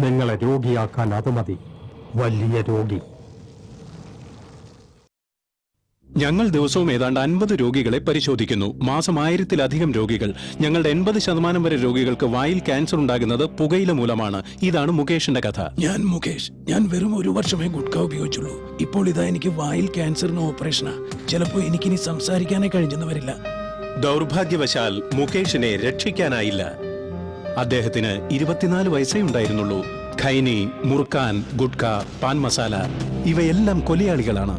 നിങ്ങളെ രോഗിയാക്കാൻ അത് മതി. വലിയ രോഗി. ഞങ്ങൾ ദിവസവും ഏതാണ്ട് 50 രോഗികളെ പരിശോധിക്കുന്നു. മാസം 1000-ലധികം രോഗികൾ. ഞങ്ങളുടെ 80% വരെ രോഗികൾക്ക് വായിൽ ക്യാൻസർ ഉണ്ടാകുന്നത് പുകയില മൂലമാണ്. ഇതാണ് മുകേഷിന്റെ കഥ. ഞാൻ മുകേഷ്. ഞാൻ വെറും 1 വർഷമേ ഗുഡ്ക ഉപയോഗിച്ചുള്ളൂ. ഇപ്പോൾ ഇതാ എനിക്ക് വായിൽ ക്യാൻസറിന് ഓപ്പറേഷനാ. ചിലപ്പോൾ എനിക്കിനി സംസാരിക്കാനേ കഴിഞ്ഞെന്ന് വരില്ല. ദൗർഭാഗ്യവശാൽ മുകേഷിനെ രക്ഷിക്കാനായില്ല. അദ്ദേഹത്തിന് 24 വയസ്സേ ഉണ്ടായിരുന്നുള്ളൂ. ഖൈനി, മുറുക്കാൻ, ഗുഡ്ക, പാൻ മസാല ഇവയെല്ലാം കൊലയാളികളാണ്.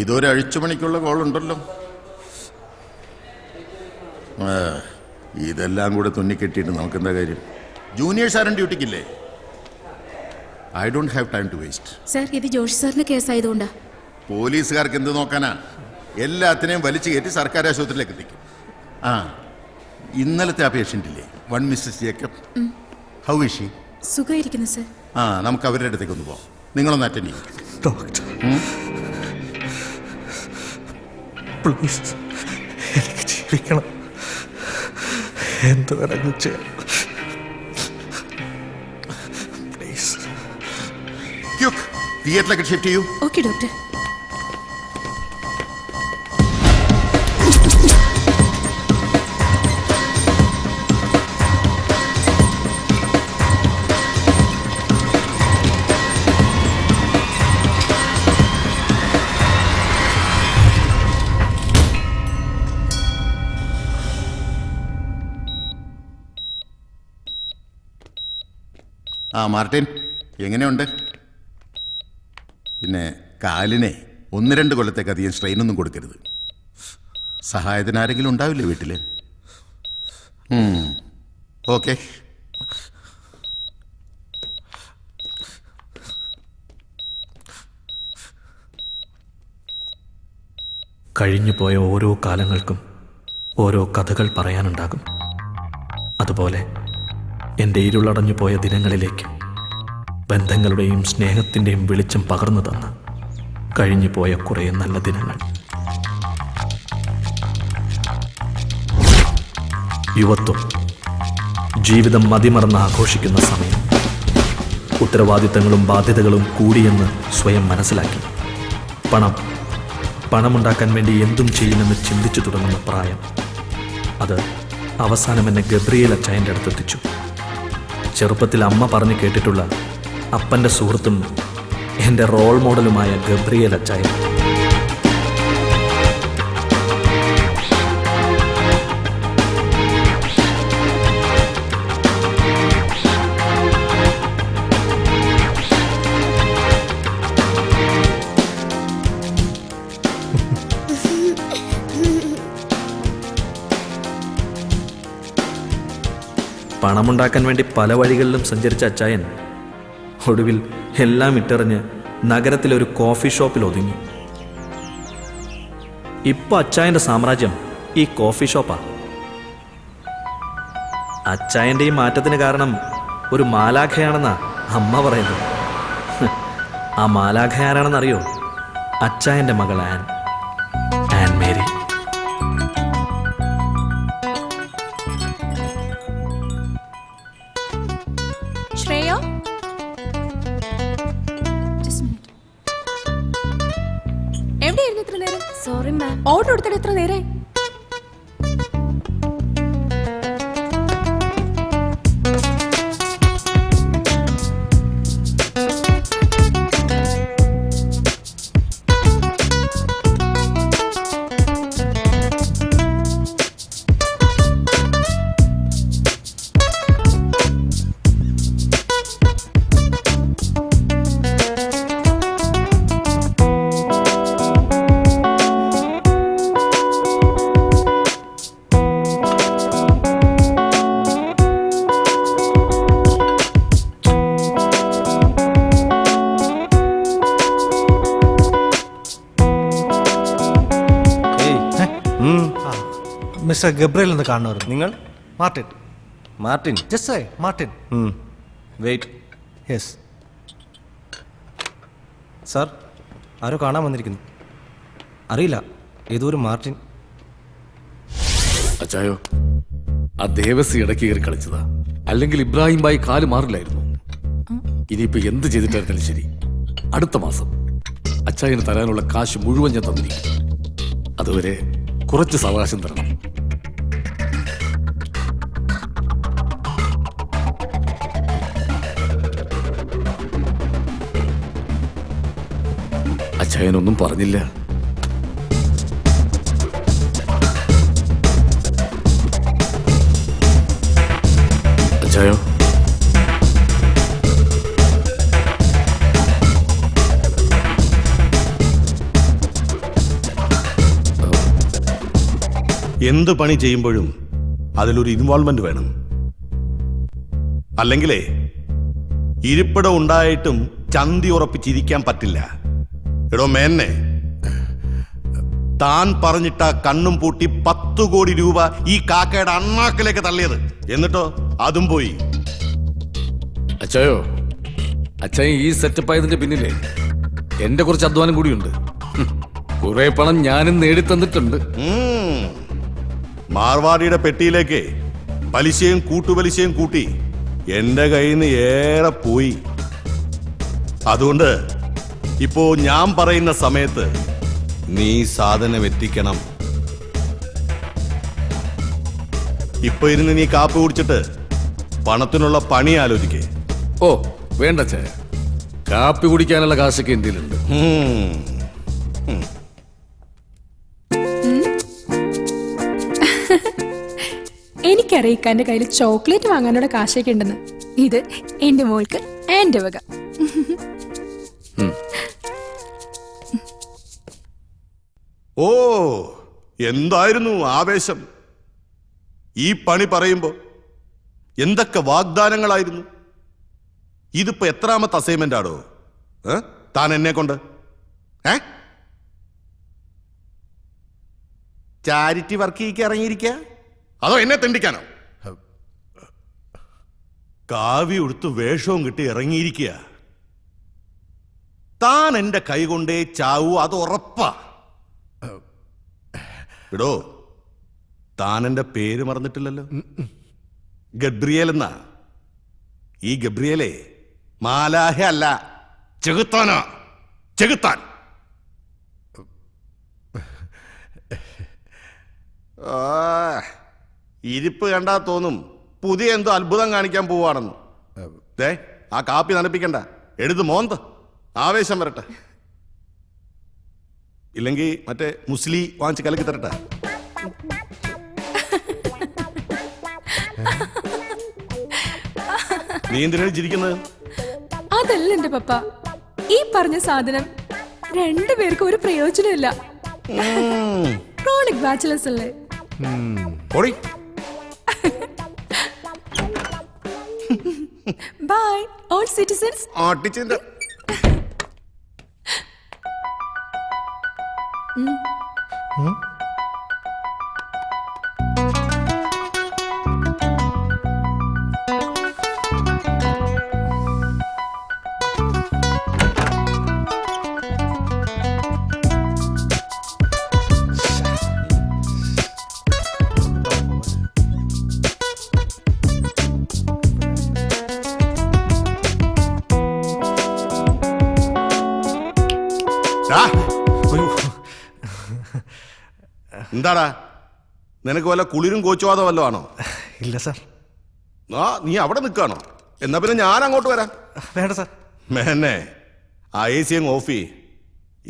ഇതൊരു അഴിച്ചുപണിക്കുള്ള കോളുണ്ടല്ലോ. ഇതെല്ലാം കൂടെ തുന്നിക്കെട്ടിയിട്ട് നമുക്കെന്താ കാര്യം? ജൂനിയേഴ്സ് ആരും ഡ്യൂട്ടിക്കില്ലേ? I don't have time to waste. Sir, ഇത് ജോഷി സാറിന്റെ കേസായതുകൊണ്ടാ. പോലീസുകാർക്ക് എന്ത് നോക്കാനാ? എല്ലാത്തിനെയും വലിച്ചു കയറ്റി സർക്കാർ ആശുപത്രിയിലേക്ക് എത്തിക്കും. ആ, ഇന്നലത്തെ ആ പേഷ്യൻ്റ് ഇല്ലേ, 1 Mrs Jacob, how is she? സുഖമായിരിക്കുന്നു സർ. ആ, നമുക്ക് അവരുടെ അടുത്തേക്ക് ഒന്ന് പോവാം. നിങ്ങളൊന്ന് അറ്റൻഡ് ചെയ്യും. ഡോക്ടർ പ്ലീസ്, എനിക്ക് ജീവിക്കണം. എന്ത് വേണമെങ്കിലും ചെയ്യാം. പ്ലീസ്. ക്യുക്ക്, തിയേറ്ററിലേക്ക് ഷിഫ്റ്റ് ചെയ്യൂ. Okay doctor. ആ മാർട്ടിൻ, എങ്ങനെയുണ്ട്? പിന്നെ കാലിനെ 1-2 കൊല്ലത്തേക്ക് അധികം സ്ട്രെയിനൊന്നും കൊടുക്കരുത്. സഹായത്തിന് ആരെങ്കിലും ഉണ്ടാവില്ലേ വീട്ടിൽ? ഓക്കെ. കഴിഞ്ഞുപോയ ഓരോ കാലങ്ങൾക്കും ഓരോ കഥകൾ പറയാനുണ്ടാകും. അതുപോലെ എൻ്റെ ഇരുളടഞ്ഞു പോയ ദിനങ്ങളിലേക്ക് ബന്ധങ്ങളുടെയും സ്നേഹത്തിൻ്റെയും വെളിച്ചം പകർന്നു തന്ന കഴിഞ്ഞുപോയ കുറേ നല്ല ദിനങ്ങൾ. യുവത്വം, ജീവിതം മതിമറന്ന് ആഘോഷിക്കുന്ന സമയം. ഉത്തരവാദിത്തങ്ങളും ബാധ്യതകളും കൂടിയെന്ന് സ്വയം മനസ്സിലാക്കി. പണമുണ്ടാക്കാൻ വേണ്ടി എന്തും ചെയ്യുമെന്ന് ചിന്തിച്ചു തുടങ്ങുന്ന പ്രായം. അത് അവസാനം എന്നെ ഗബ്രിയേൽ അച്ചായൻ്റെ അടുത്തെത്തിച്ചു. ചെറുപ്പത്തിൽ അമ്മ പറഞ്ഞു കേട്ടിട്ടുള്ള അപ്പൻ്റെ സുഹൃത്തും എൻ്റെ റോൾ മോഡലുമായ ഗബ്രിയേൽ അച്ചായൻ. പണമുണ്ടാക്കാൻ വേണ്ടി പല വഴികളിലും സഞ്ചരിച്ച അച്ചായൻ ഒടുവിൽ എല്ലാം ഇട്ടെറിഞ്ഞ് നഗരത്തിലൊരു കോഫി ഷോപ്പിൽ ഒതുങ്ങി. ഇപ്പൊ അച്ചായൻ്റെ സാമ്രാജ്യം ഈ കോഫി ഷോപ്പാ. അച്ചായൻ്റെ ഈ മാറ്റത്തിന് കാരണം ഒരു മാലാഖയാണെന്നാ അമ്മ പറയുന്നത്. ആ മാലാഖ ആരാണെന്നറിയോ? അച്ചായൻ്റെ മകൾ ആൻ മേരി. എവിടെയായിരുന്നു ഇത്ര നേരം? സോറി മാം, ഓർഡർ എടുത്തിട്ട് എത്ര നേരം? മിസ്റ്റർ ഗബ്രിയേൽ എന്ന് കാണുമായിരുന്നു. നിങ്ങൾ? Martin. Martin? Just Martin. Wait. Yes sir, ആരോ കാണാൻ വന്നിരിക്കുന്നു. അറിയില്ല, ഏതോ ഒരു മാർട്ടിൻ. അച്ചായോ, ആ ദേവസി ഇടയ്ക്ക് കയറി കളിച്ചതാ. അല്ലെങ്കിൽ ഇബ്രാഹിം ബായി കാല് മാറില്ലായിരുന്നു. ഇനിയിപ്പോ എന്ത് ചെയ്തിട്ടായിരുന്നാലും ശരി, അടുത്ത മാസം അച്ചായന് തരാനുള്ള കാശ് മുഴുവൻ ഞാൻ തന്നിരിക്കും. അതുവരെ കുറച്ച് സാവകാശം തരണം. അച്ചായനൊന്നും പറഞ്ഞില്ല. അച്ചായോ, എന്ത് പണി ചെയ്യുമ്പോഴും അതിലൊരു ഇൻവോൾവ്മെന്റ് വേണം. അല്ലെങ്കിലേ ഇരിപ്പിടം ഉണ്ടായിട്ടും ചന്തി ഉറപ്പിച്ചിരിക്കാൻ പറ്റില്ല. എടോ മേന്നെ, താൻ പറഞ്ഞിട്ട കണ്ണും പൂട്ടി 10 കോടി രൂപ ഈ കാക്കയുടെ അണ്ണാക്കിലേക്ക് തള്ളിയത്, എന്നിട്ടോ അതും പോയി. അച്ചായോ, അച്ചായ ഈ സെറ്റപ്പ് ആയതിന്റെ പിന്നിലെ എന്റെ കുറച്ച് അധ്വാനം കൂടിയുണ്ട്. കുറെ പണം ഞാനും നേടിത്തന്നിട്ടുണ്ട്. മാർവാടിയുടെ പെട്ടിയിലേക്ക് പലിശയും കൂട്ടുപലിശയും കൂട്ടി എന്റെ കയ്യിൽ നിന്ന് ഏറെ പോയി. അതുകൊണ്ട് ഇപ്പോ ഞാൻ പറയുന്ന സമയത്ത് നീ സാധനം എത്തിക്കണം. ഇപ്പൊ ഇരുന്ന് നീ കാപ്പി കുടിച്ചിട്ട് പണത്തിനുള്ള പണി ആലോചിക്കേ. ഓ വേണ്ട അച്ചായ, കാപ്പി കുടിക്കാനുള്ള കാശൊക്കെ എന്തിലുണ്ട്. എനിക്കറിയിക്കാന്റെ കയ്യിൽ ചോക്ലേറ്റ് വാങ്ങാനുള്ള കാശൊക്കെ ഉണ്ടെന്ന്. ഇത് എന്റെ മോൾക്ക് എന്റെ വക. ഓ, എന്തായിരുന്നു ആവേശം ഈ പണി പറയുമ്പോ! എന്തൊക്കെ വാഗ്ദാനങ്ങളായിരുന്നു. ഇതിപ്പോ എത്രാമത്തെ അസൈൻമെന്റ് ആടോ താൻ എന്നെ കൊണ്ട്? ചാരിറ്റി വർക്ക് ഇറങ്ങിയിരിക്ക, അതോ എന്നെ തെണ്ടിക്കാനോ? കാവ്യ ഉടുത്ത് വേഷവും കിട്ടി ഇറങ്ങിയിരിക്കുക. താൻ എന്റെ കൈ കൊണ്ടേ ചാവൂ, അത് ഉറപ്പാ. ഇടോ, താൻ എന്റെ പേര് മറന്നിട്ടില്ലല്ലോ. ഗബ്രിയേൽ എന്നാ. ഈ ഗബ്രിയേലേ മാലാഹ അല്ല, ചെകുത്താനാ, ചെകുത്താൻ. ഇരിപ്പ് കണ്ടാ തോന്നും പുതിയ എന്തോ അത്ഭുതം കാണിക്കാൻ പോവാണെന്ന്. ദേ, ആ കാപ്പി തണുപ്പിക്കണ്ട, എടുത്ത് മോന്ത്, ആവേശം വരട്ടെ. ഇല്ലെങ്കിൽ മറ്റേ മുസ്ലി വാങ്ങിച്ച് കലക്കി തരട്ടെ. നീ എന്തിനാണ് ചിരിക്കുന്നത്? അതല്ല എന്റെ പപ്പ, ഈ പറഞ്ഞ സാധനം രണ്ടുപേർക്കും ഒരു പ്രയോജനമില്ല. ക്രോണിക് ബാച്ചിലേഴ്സ് അല്ലേ? Bye all citizens. എന്താടാ, നിനക്ക് വല്ല കുളിരും കോച്ചുവാദോ വല്ലോ ആണോ? ഇല്ല സാർ. നീ അവിടെ നിൽക്കാണോ? എന്നാ പിന്നെ ഞാൻ അങ്ങോട്ട് വരാം. വേണ്ട സാർ. മേന്നെ, ആ AC അങ്ങ് ഓഫ് ചെയ്യ്.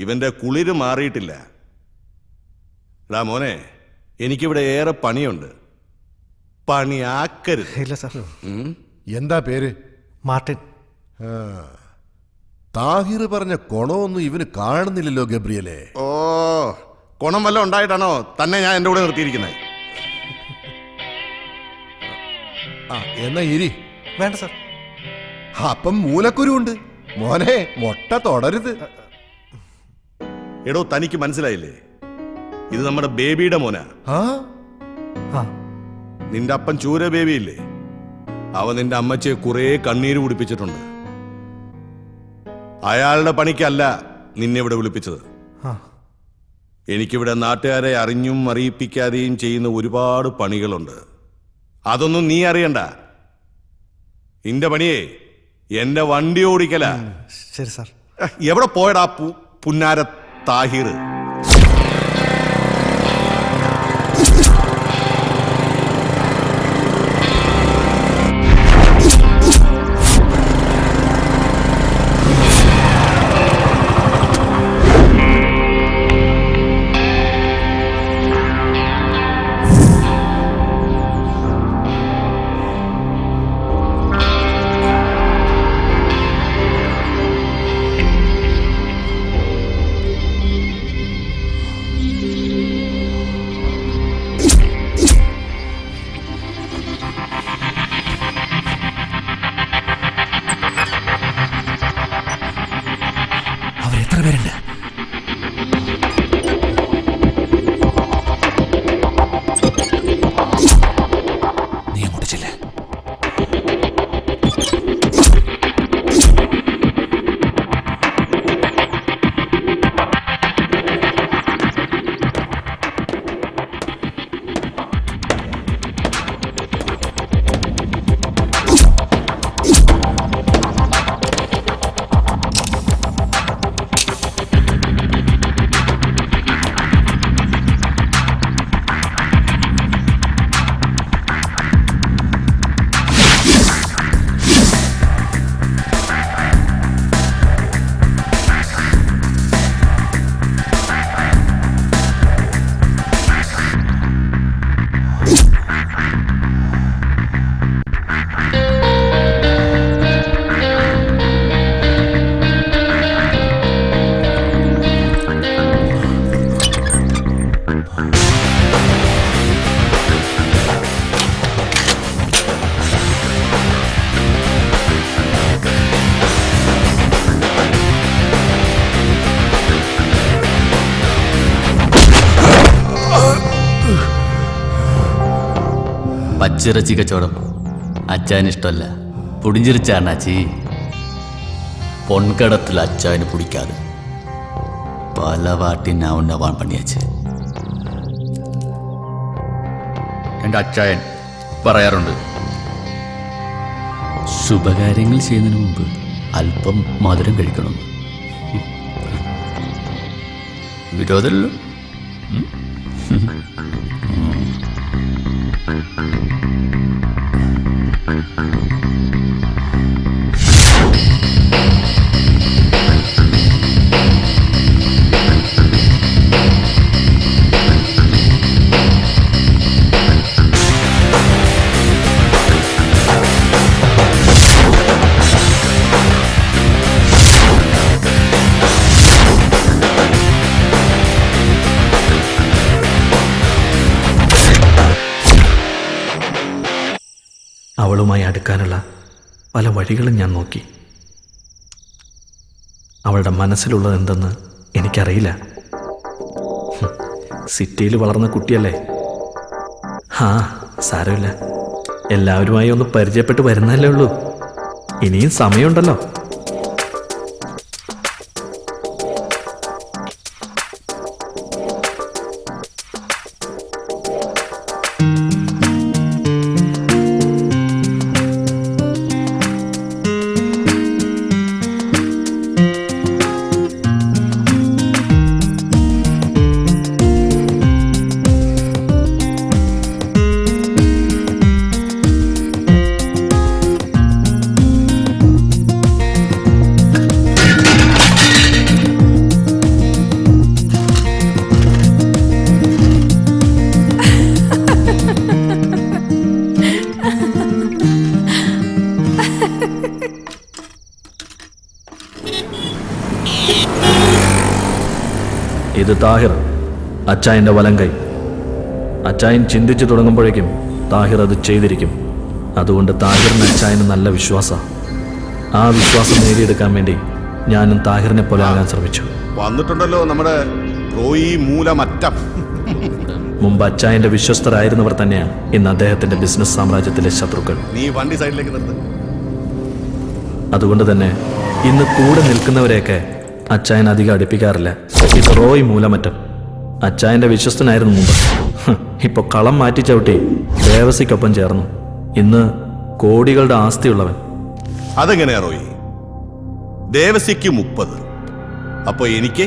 ഇവന്റെ കുളിര് മാറിയിട്ടില്ല. എടാ മോനെ, എനിക്കിവിടെ ഏറെ പണിയുണ്ട്, പണിയാക്കരുത്. ഇല്ല സാർ. എന്താ പേര്? മാർട്ടിൻ. താഹിർ പറഞ്ഞ കൊണമൊന്നും ഇവന് കാണുന്നില്ലല്ലോ ഗബ്രിയലെ. ഓ, കൊണം വല്ലതും ഉണ്ടായിട്ടാണോ തന്നെ ഞാൻ എൻ്റെ കൂടെ നിർത്തിയിരിക്കുന്നത്? എന്നാ ഇരി. വേണ്ട സാർ. അപ്പം മൂലക്കുരുണ്ട് മോനെ, മൊട്ട തുടരുത്. എടോ, തനിക്ക് മനസ്സിലായില്ലേ? ഇത് നമ്മുടെ ബേബിയുടെ മോനാ. നിന്റെ അപ്പൻ ചൂര ബേബിയില്ലേ, അവൻ നിന്റെ അമ്മച്ചിയെ കുറെ കണ്ണീര് കുടിപ്പിച്ചിട്ടുണ്ട്. അയാളുടെ പണിക്കല്ല നിന്നെ ഇവിടെ വിളിപ്പിച്ചത്. എനിക്കിവിടെ നാട്ടുകാരെ അറിഞ്ഞും അറിയിപ്പിക്കാതെയും ചെയ്യുന്ന ഒരുപാട് പണികളുണ്ട്. അതൊന്നും നീ അറിയണ്ട. നിന്റെ പണിയേ എന്റെ വണ്ടി ഓടിക്കല. ശരി സാർ. എവിടെ പോയടാ പുന്നാര താഹിർ? മാംസിറച്ചി കച്ചവടം അച്ചായന് ഇഷ്ടമല്ല. പുടിഞ്ചിരിച്ച അണ്ണാച്ചി പൊൻകടത്തിൽ അച്ചായന് പിടിക്കാതെ പല വാട്ടി നവണ്ണവാൻ പണിയാച്ച്. എൻ്റെ അച്ചായൻ പറയാറുണ്ട്, ശുഭകാര്യങ്ങൾ ചെയ്യുന്നതിന് മുമ്പ് അല്പം മധുരം കഴിക്കണം. വിരോധമല്ലോ. അവളുമായി അടുക്കാനുള്ള പല വഴികളും ഞാൻ നോക്കി. അവളുടെ മനസ്സിലുള്ളത് എന്തെന്ന് എനിക്കറിയില്ല. സിറ്റിയിൽ വളർന്ന കുട്ടിയല്ലേ. സാരമില്ല, എല്ലാവരുമായി ഒന്ന് പരിചയപ്പെട്ട് വരുന്നല്ലേ ഉള്ളൂ. ഇനിയും സമയമുണ്ടല്ലോ. ഇത് താഹിർ, അച്ചായൻ്റെ വലങ്കൈ. അച്ചായൻ ചിന്തിച്ചു തുടങ്ങുമ്പോഴേക്കും താഹിർ അത് ചെയ്തിരിക്കും. അതുകൊണ്ട് താഹിറിന് അച്ചായന് നല്ല വിശ്വാസം. ആ വിശ്വാസം നേടിയെടുക്കാൻ വേണ്ടി ഞാനും താഹിറിനെ പോലെ ആകാൻ ശ്രമിച്ചു. വന്നിട്ടുണ്ടല്ലോ നമ്മുടെ റോയി മൂലമറ്റം. മുമ്പ് അച്ചായൻ്റെ വിശ്വസ്തരായിരുന്നവർ തന്നെയാണ് ഇന്ന് അദ്ദേഹത്തിന്റെ ബിസിനസ് സാമ്രാജ്യത്തിലെ ശത്രുക്കൾ. നീ വണ്ടി സൈഡിലേക്ക് നിർത്ത്. അതുകൊണ്ട് തന്നെ ഇന്ന് കൂടെ നിൽക്കുന്നവരെയൊക്കെ അച്ചായൻ അധികം അടുപ്പിക്കാറില്ല. ഇത് റോയ് മൂലമറ്റം. അച്ചായന്റെ വിശ്വസ്തനായിരുന്നു മുമ്പ്. ഇപ്പൊ കളം മാറ്റി ചവിട്ടി ദേവസിക്കൊപ്പം ചേർന്നു. ഇന്ന് കോടികളുടെ ആസ്തിയുള്ളവൻ. അതെങ്ങനെയാ റോയി? ദേവസിക്ക് 30, അപ്പൊ എനിക്ക്?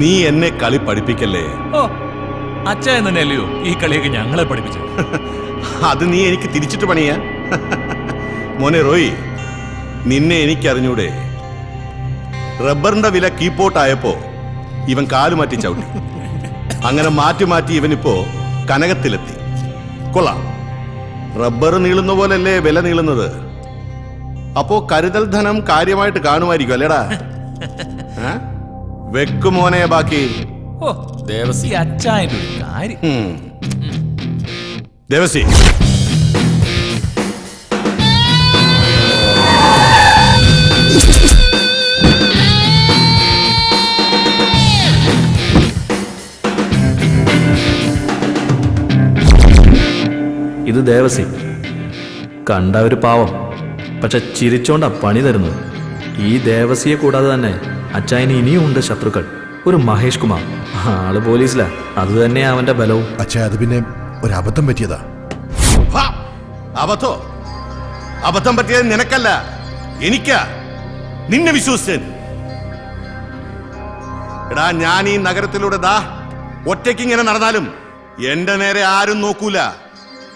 നീ എന്നെ കളി പഠിപ്പിക്കല്ലേ. അച്ചായൻ തന്നെയല്ലയോ ഈ കളിയൊക്കെ ഞങ്ങളെ പഠിപ്പിച്ചു. അത് നീ എനിക്ക് തിരിച്ചിട്ട് പണിയാ. മോനെ റോയി, നിന്നെ എനിക്കറിഞ്ഞൂടെ? റബ്ബറിന്റെ വില കീപ്പോട്ടായപ്പോ ഇവൻ കാലുമാറ്റി ചവിട്ടി. അങ്ങനെ മാറ്റി മാറ്റി ഇവനിപ്പോ കനകത്തിലെത്തി. കൊള്ളാം. റബ്ബർ നീളുന്ന പോലല്ലേ വില നീളുന്നത്. അപ്പോ കരുതൽ ധനം കാര്യമായിട്ട് കാണുമായിരിക്കും അല്ലേടാ? വെക്കുമോനെ ബാക്കി. ദേവസി അച്ചായന്റെ ഒരു കാര്യം. ദേവസി, ഇത് ദേവസി. കണ്ട ഒരു പാവം, പക്ഷെ ചിരിച്ചോണ്ടാ പണി തരുന്നത്. ഈ ദേവസിയെ കൂടാതെ തന്നെ അച്ചായന് ഇനിയും ഉണ്ട് ശത്രുക്കൾ. ഒരു മഹേഷ് കുമാർ, ആള് പോലീസിലാ. അത് തന്നെയാ അവന്റെ ബലവും. അച്ഛാ, അത് പിന്നെ ഒരു അബദ്ധം പറ്റിയതാ. അബദ്ധം പറ്റിയത് നിനക്കല്ല, എനിക്കാ. നിന്നെ വിശ്വസിച്ചൻ. എടാ, ഞാൻ ഈ നഗരത്തിലൂടെ ഒറ്റയ്ക്ക് ഇങ്ങനെ നടന്നാലും എന്റെ നേരെ ആരും നോക്കൂല,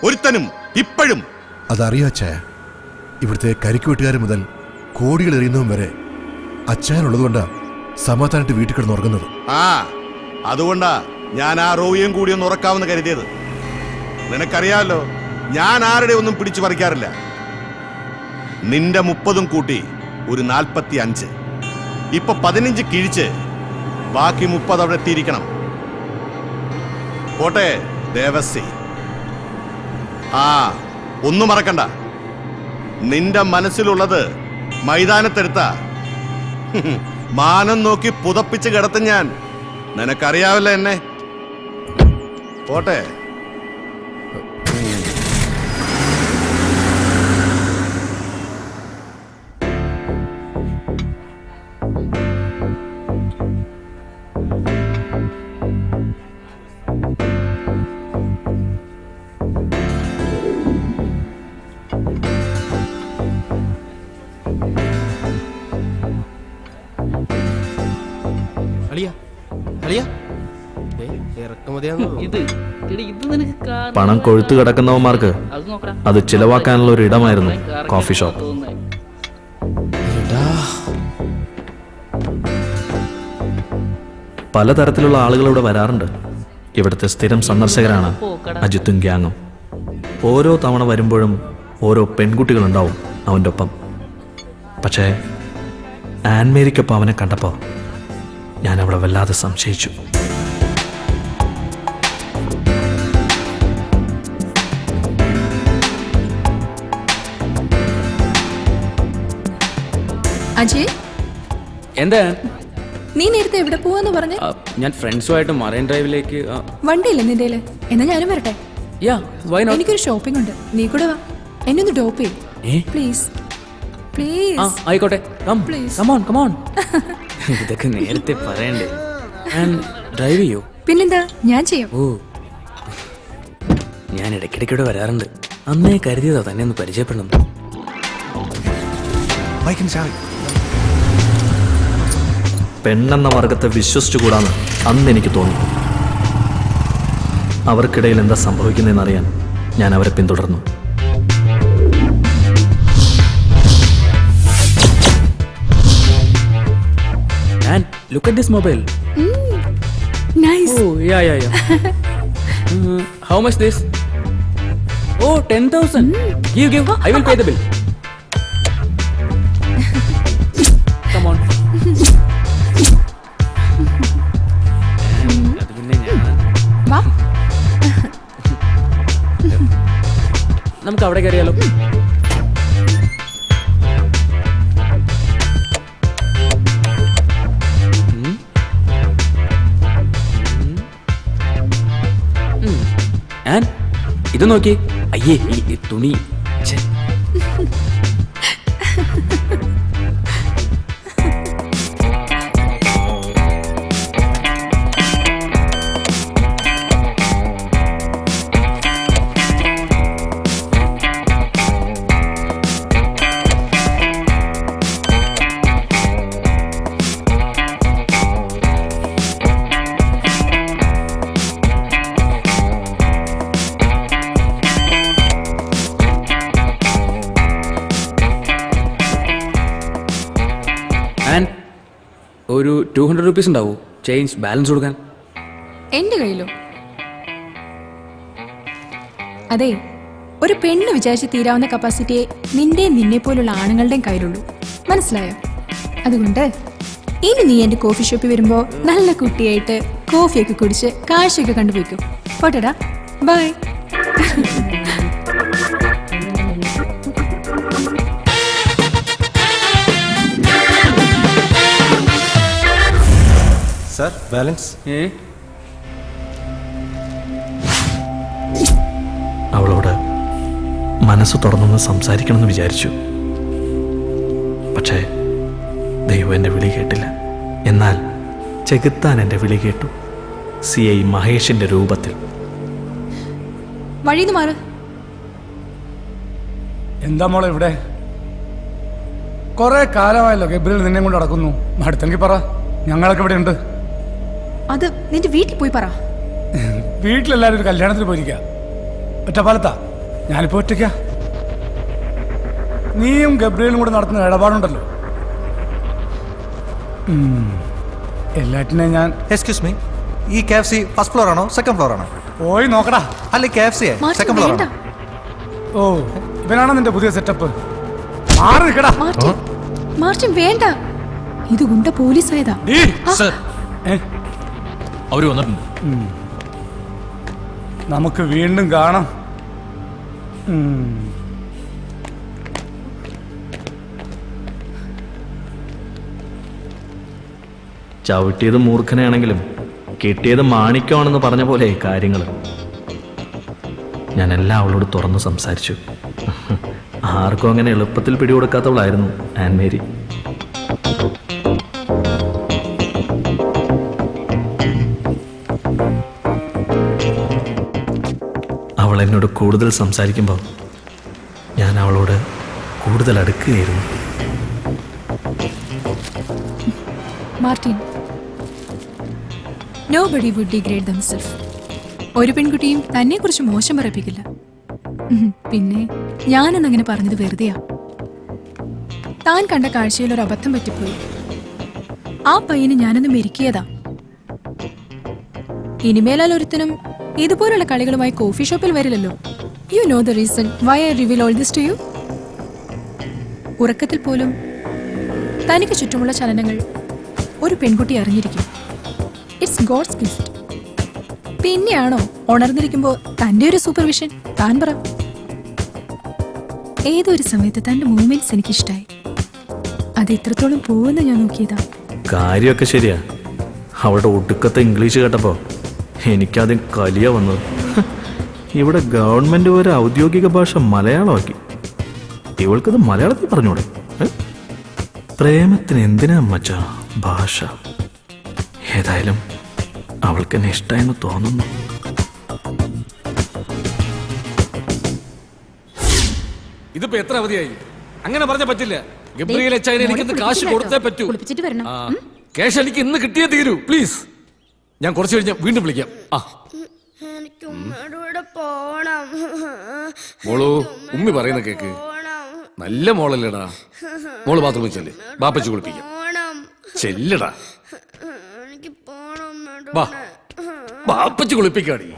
ഒരുത്തനും. ഇപ്പോഴും അതറിയാം അച്ഛാ. ഇവിടുത്തെ കരിക്കുവെട്ടുകാർ മുതൽ കോടികൾ എറിയുന്നതും വരെ അച്ഛനുള്ളതുകൊണ്ടാ സമാധാനമായിട്ട് വീട്ടിൽ കിടന്ന് ഉറങ്ങുന്നത്. അതുകൊണ്ടാ ഞാൻ ആ റോയിയും കൂടി ഒന്ന് ഉറക്കാമെന്ന് കരുതിയത്. നിനക്കറിയാമല്ലോ, ഞാൻ ആരുടെ ഒന്നും പിടിച്ചു പറിക്കാറില്ല. നിന്റെ 30 കൂട്ടി ഒരു 45. ഇപ്പൊ 15 കിഴിച്ച് ബാക്കി 30 അവിടെ എത്തിയിരിക്കണം. പോട്ടെ ദേവസി. ഒന്നും മറക്കണ്ട, നിന്റെ മനസ്സിലുള്ളത് മൈതാനത്തെടുത്ത മാനം നോക്കി പുതപ്പിച്ച് കിടത്തും ഞാൻ. നിനക്കറിയാവല്ലോ എന്നെ. പോട്ടെ. പണം കൊഴുത്തു കിടക്കുന്നവന്മാർക്ക് അത് ചിലവാക്കാനുള്ള ഒരു ഇടമായിരുന്നു കോഫി ഷോപ്പ്. പലതരത്തിലുള്ള ആളുകൾ ഇവിടെ വരാറുണ്ട്. ഇവിടുത്തെ സ്ഥിരം സന്ദർശകരാണ് അജിത്തും ഗ്യാങ്ങും. ഓരോ തവണ വരുമ്പോഴും ഓരോ പെൺകുട്ടികളുണ്ടാവും അവൻ്റെ ഒപ്പം. പക്ഷേ ആൻമേരിക്കൊപ്പം അവനെ കണ്ടപ്പോൾ ഞാൻ അവളെ വല്ലാതെ സംശയിച്ചു. അജയ്, എന്താ? നീ നേരത്തെ എവിടെ പോവാന്ന് പറഞ്ഞ? ഞാൻ ഫ്രണ്ട്സുമായിട്ട് മറൈൻ ഡ്രൈവിലേക്ക്. വണ്ടിയില്ലേ നിന്റെ? എന്നാ ഞാനും വരട്ടെ. എനിക്കൊരു ഷോപ്പിംഗ് ഉണ്ട്, നീ കൂടെ വാ. എന്നെ ഒന്ന് ഡ്രോപ്പ് ചെയ്യും പ്ലീസ്. പ്ലീസ്. ആയിക്കോട്ടെ. Please. ഇതൊക്കെ നേരത്തെ പറയണ്ടേ? ഡ്രൈവ് ചെയ്യോ? പിന്നെന്താ, ഞാൻ ചെയ്യാം. ഓ, ഞാൻ ഇടയ്ക്കിടയ്ക്കൂടെ വരാറുണ്ട്. അന്നേ കരുതിയതാ തന്നെ ഒന്ന് പരിചയപ്പെടണം. പെണ്ണെന്ന വർഗത്തെ വിശ്വസിച്ചുകൂടാന്ന് അന്ന് എനിക്ക് തോന്നി. അവർക്കിടയിൽ എന്താ സംഭവിക്കുന്നതെന്നറിയാൻ ഞാൻ അവരെ പിന്തുടർന്നു. And look at this mobile. Nice. Oh, yeah. How much this? Oh, 10,000. Give. I will pay the bill. Come on. അത് പിന്നെ വാ. നമുക്ക് അവിടെ കയറിയാലോ? ഇത് നോക്കി. അയ്യേ, ഈ തുണി. ഒരു 200 rupees ഉണ്ടാവൂ ചേഞ്ച് ബാലൻസ് കൊടുക്കാൻ? എന്റെ കയ്യിലോ? അതെ, ഒരു പെണ്ണ് വിചാരിച്ച് തീരാവുന്ന കപ്പാസിറ്റിയെ നിന്നെ പോലുള്ള ആണുങ്ങളുടെയും കയ്യിലുള്ളൂ. മനസ്സിലായോ? അതുകൊണ്ട് ഇനി നീ എന്റെ കോഫി ഷോപ്പിൽ വരുമ്പോ നല്ല കുട്ടിയായിട്ട് കോഫിയൊക്കെ കുടിച്ച് കാഴ്ചയൊക്കെ കണ്ടുപോയിക്കും. പോട്ടെടാ, ബൈ. Sir, balance. അവളോട് മനസ്സ് തുറന്നൊന്ന് സംസാരിക്കണമെന്ന് വിചാരിച്ചു. പക്ഷേ ദൈവം എൻ്റെ വിളി കേട്ടില്ല. എന്നാൽ ചെകുത്താൻ എൻ്റെ വിളി കേട്ടു. CI മഹേഷിന്റെ രൂപത്തിൽ. വഴിന്ന് മാറ്. എന്താ മോളെ ഇവിടെ? കുറെ കാലമായല്ലോ ഗബ്രിയേൽ നിന്നെ കൊണ്ട് നടക്കുന്നു. അടുത്തെങ്കിൽ പറ, ഞങ്ങളൊക്കെ ഇവിടെ ഉണ്ട്. അത് നിന്റെ വീട്ടിൽ പോയി പറ. വീട്ടിലെല്ലാരും ഒരു കല്യാണത്തിന് പോയിരിക്ക. ഒറ്റപ്പാലത്താ, ഞാനിപ്പോ ഒറ്റയ്ക്ക. നീയും ഗബ്രിയേലും കൂടെ നടത്തുന്ന ഇടപാടുണ്ടല്ലോ, എല്ലാറ്റിനെയും ഞാൻ. എക്സ്ക്യൂസ് മീ, ഈ KFC ഫസ്റ്റ് ഫ്ലോർ ആണോ സെക്കൻഡ് ഫ്ലോർ ആണോ? പോയി നോക്കടാ. അല്ല, KFC സെക്കൻഡ് ഫ്ലോർ ആണോ? ഓ, ഇവനാണോ നിന്റെ പുതിയ സെറ്റപ്പ്? മാറി നിൽക്കടാ. മാർട്ടിൻ വേണ്ട, ഇത് ഗുണ്ട പോലീസ് ആയതാ. അവര് വന്നിട്ടുണ്ട്. നമുക്ക് വീണ്ടും കാണാം. ചവിട്ടിയത് മൂർഖനെയാണെങ്കിലും കിട്ടിയത് മാണിക്യമാണെന്ന് പറഞ്ഞ പോലെ കാര്യങ്ങൾ. ഞാൻ എല്ലാം അവളോട് തുറന്ന് സംസാരിച്ചു. ആർക്കും അങ്ങനെ എളുപ്പത്തിൽ പിടികൊടുക്കാത്തവളായിരുന്നു ആൻ മേരി. അവൾ എന്നോട് കൂടുതൽ സംസാരിക്കുമ്പോൾ ഞാൻ അവളോട് കൂടുതൽ അടുക്കുകയായിരുന്നു. Martin, nobody would degrade themselves. ഒരു പെൺകുട്ടിയും തന്നെ കുറിച്ച് മോശം പറയിപ്പിക്കില്ല. പിന്നെ ഞാനെന്നങ്ങനെ പറഞ്ഞത് വെറുതെയാ. താൻ കണ്ട കാഴ്ചയിൽ ഒരു അബദ്ധം പറ്റിപ്പോയി. ആ പയ്യന് ഞാനൊന്ന് മെരുക്കിയതാ. ഇനിമേലാൽ ഒരുത്തനും ഇതുപോലുള്ള കളികളുമായി കോഫി ഷോപ്പിൽ വരില്ലല്ലോ. You know the reason why I reveal all this to you. ഉറക്കത്തിൽ പോലും തനിക്ക് ചുറ്റുമുള്ള ചലനങ്ങൾ ഒരു പെൺകുട്ടി അറിഞ്ഞിരിക്കും. It's God's gift. പിന്നെയാണോ ഉണർന്നിരിക്കുമ്പോൾ തന്റെ ഒരു സൂപ്പർവിഷൻ? താൻ പറ. ഏതൊരു സമയത്ത് തന്റെ മൂവ്മെന്റ്സ് എനിക്കിഷ്ടായി. അത് എത്രത്തോളം പോവെന്ന് ഞാൻ നോക്കിയതാ. കാര്യമൊക്കെ ശരിയാ. അവളുടെ ഒടുക്കത്തെ ഇംഗ്ലീഷ് കേട്ടപ്പോൾ എനിക്കാദ്യം കലിയ വന്നത്. ഇവിടെ ഗവൺമെന്റ് ഒരു ഔദ്യോഗിക ഭാഷ മലയാളമാക്കി. ഇവൾക്കത് മലയാളത്തിൽ പറഞ്ഞൂടെ? പ്രേമത്തിന് എന്തിനാ മച്ചാ ഭാഷ? ഏതായാലും അവൾക്ക് എന്നെ ഇഷ്ടമായെന്ന് തോന്നുന്നു. ഇതിപ്പോ എത്ര അവധിയായി? അങ്ങനെ പറഞ്ഞ പറ്റില്ല. ഗബ്രിയേൽ അച്ചായന് എനിക്കിന്ന് കാശ് കൊടുത്തേ പറ്റൂ. ക്യാഷ് എനിക്ക് ഇന്ന് കിട്ടിയേ തീരൂ. പ്ലീസ്, ഞാൻ കുറച്ച് കഴിഞ്ഞ് വീണ്ടും വിളിക്കാം. മോളു, ഉമ്മി പറയുന്ന കേക്ക്. നല്ല മോളല്ലേടാ. മോള് ബാത്റൂമിൽ ചെല്ലേ, ബാപ്പച്ചു കുളിപ്പിക്കാം. ചെല്ലടാ, വാ, ബാപ്പച്ചു കുളിപ്പിക്കാടി.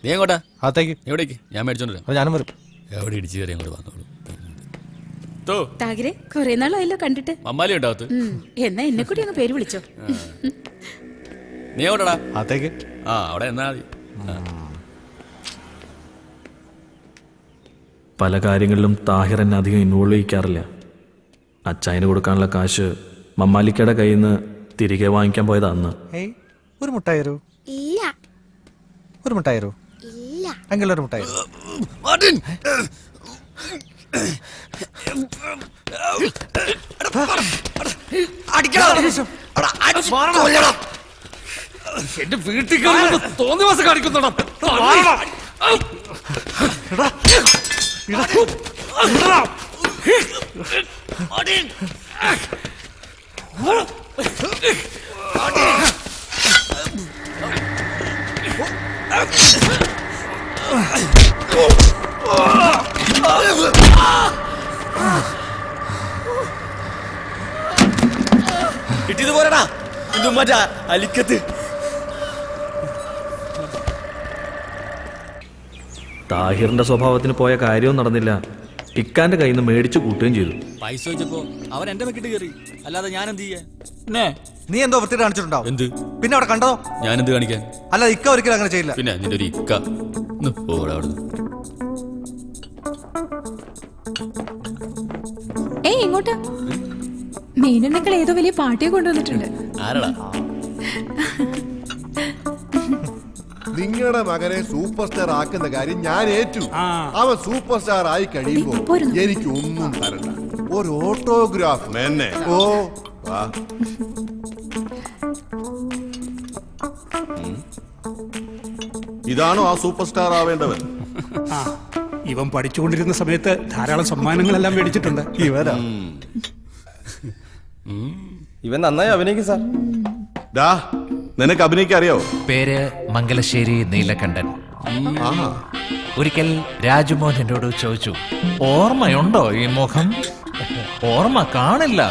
നീ എങ്ങോട്ടാ? അകത്തേക്ക്. എവിടേക്ക്? ഞാൻ മേടിച്ചോണ്ട് അപ്പോൾ ഞാനും വരും. എവിടെ ഇടിച്ചു കയറി അങ്ങോട്ട് വന്നോളൂ. താഗിരെ, കുറെ നാളായല്ലോ കണ്ടിട്ട്. മമ്മാലി ഉണ്ടാവത്ത്. എന്നാ എന്നെ കൂടി അങ്ങ് പേര് വിളിച്ചോ. നീ എങ്ങോട്ടാ? അകത്തേക്ക്. അവിടെ എന്നാ മതി. പല കാര്യങ്ങളിലും താഹിർ എന്നെ അധികം ഇൻവോൾവ് ചെയ്യിക്കാറില്ല. അച്ചായന് കൊടുക്കാനുള്ള കാശ് മമ്മാലിക്കയുടെ കയ്യിൽ നിന്ന് തിരികെ വാങ്ങിക്കാൻ പോയത് അന്ന്. ഒരു മുട്ടായി തരൂ. ഒരു മുട്ടായി തരൂ. അങ്ങനെ ഒരു മുട്ടായി. എന്റെ വീട്ടിൽ തോന്നി മാസം കാണിക്കുന്നുണ്ടോ? കിട്ടിയത് പോരടാ. ഇതും മറ്റാ അലിക്കത്ത്. താഹിറിന്റെ സ്വഭാവത്തിന് പോയ കാര്യവും നടന്നില്ല. ഇക്കാന്റെ കയ്യിൽ നിന്ന് മേടിച്ചു കൂട്ടുകയും ചെയ്തു. പൈസ വെച്ചപ്പോ അവൻ എന്റെ വെക്കിട്ട് കയറി. അല്ലാതെ ഞാൻ എന്ത് ചെയ്യാൻ? നീ എന്തോ വൃത്തി കാണിച്ചിട്ടുണ്ടാവും. എന്ത്? പിന്നെ അവിടെ കണ്ടതോ? ഞാൻ എന്ത് കാണിക്കാൻ? അല്ല, ഇക്ക ഒരിക്കലും അങ്ങനെ ചെയ്യില്ല. പിന്നെ നിന്റെ ഒരു ഇക്ക. ഏയ്, ഇങ്ങോട്ട്. മീനണ്ണക്കൾ ഏതോ വലിയ പാർട്ടിയെ കൊണ്ടുവന്നിട്ടുണ്ട്. ആരടാ? നിങ്ങളുടെ മകനെ സൂപ്പർ സ്റ്റാർ ആക്കുന്ന കാര്യം ഞാൻ ഏറ്റു. അവൻ സൂപ്പർ സ്റ്റാർ ആയി കഴിയുമ്പോ എനിക്ക് ഒന്നും തരണ്ട. ഒരു ഓട്ടോഗ്രാഫ്. ഓ, വാ. ഇതാണോ ആ സൂപ്പർ സ്റ്റാർ ആവേണ്ടവൻ? ഇവൻ പഠിച്ചുകൊണ്ടിരുന്ന സമയത്ത് ധാരാളം സമ്മാനങ്ങളെല്ലാം മേടിച്ചിട്ടുണ്ട്. ഇവൻ നന്നായി അഭിനയിക്കും സാർ. ഡാ, നിനക്ക് അഭിനയിക്കാൻ അറിയോ? പേര് മംഗലശ്ശേരി നീലകണ്ഠൻ. ഒരിക്കൽ രാജുമോഹൻ എന്നോട് ചോദിച്ചു, ഓർമ്മയുണ്ടോ ഈ മുഖം? ഓർമ്മ കാണില്ല,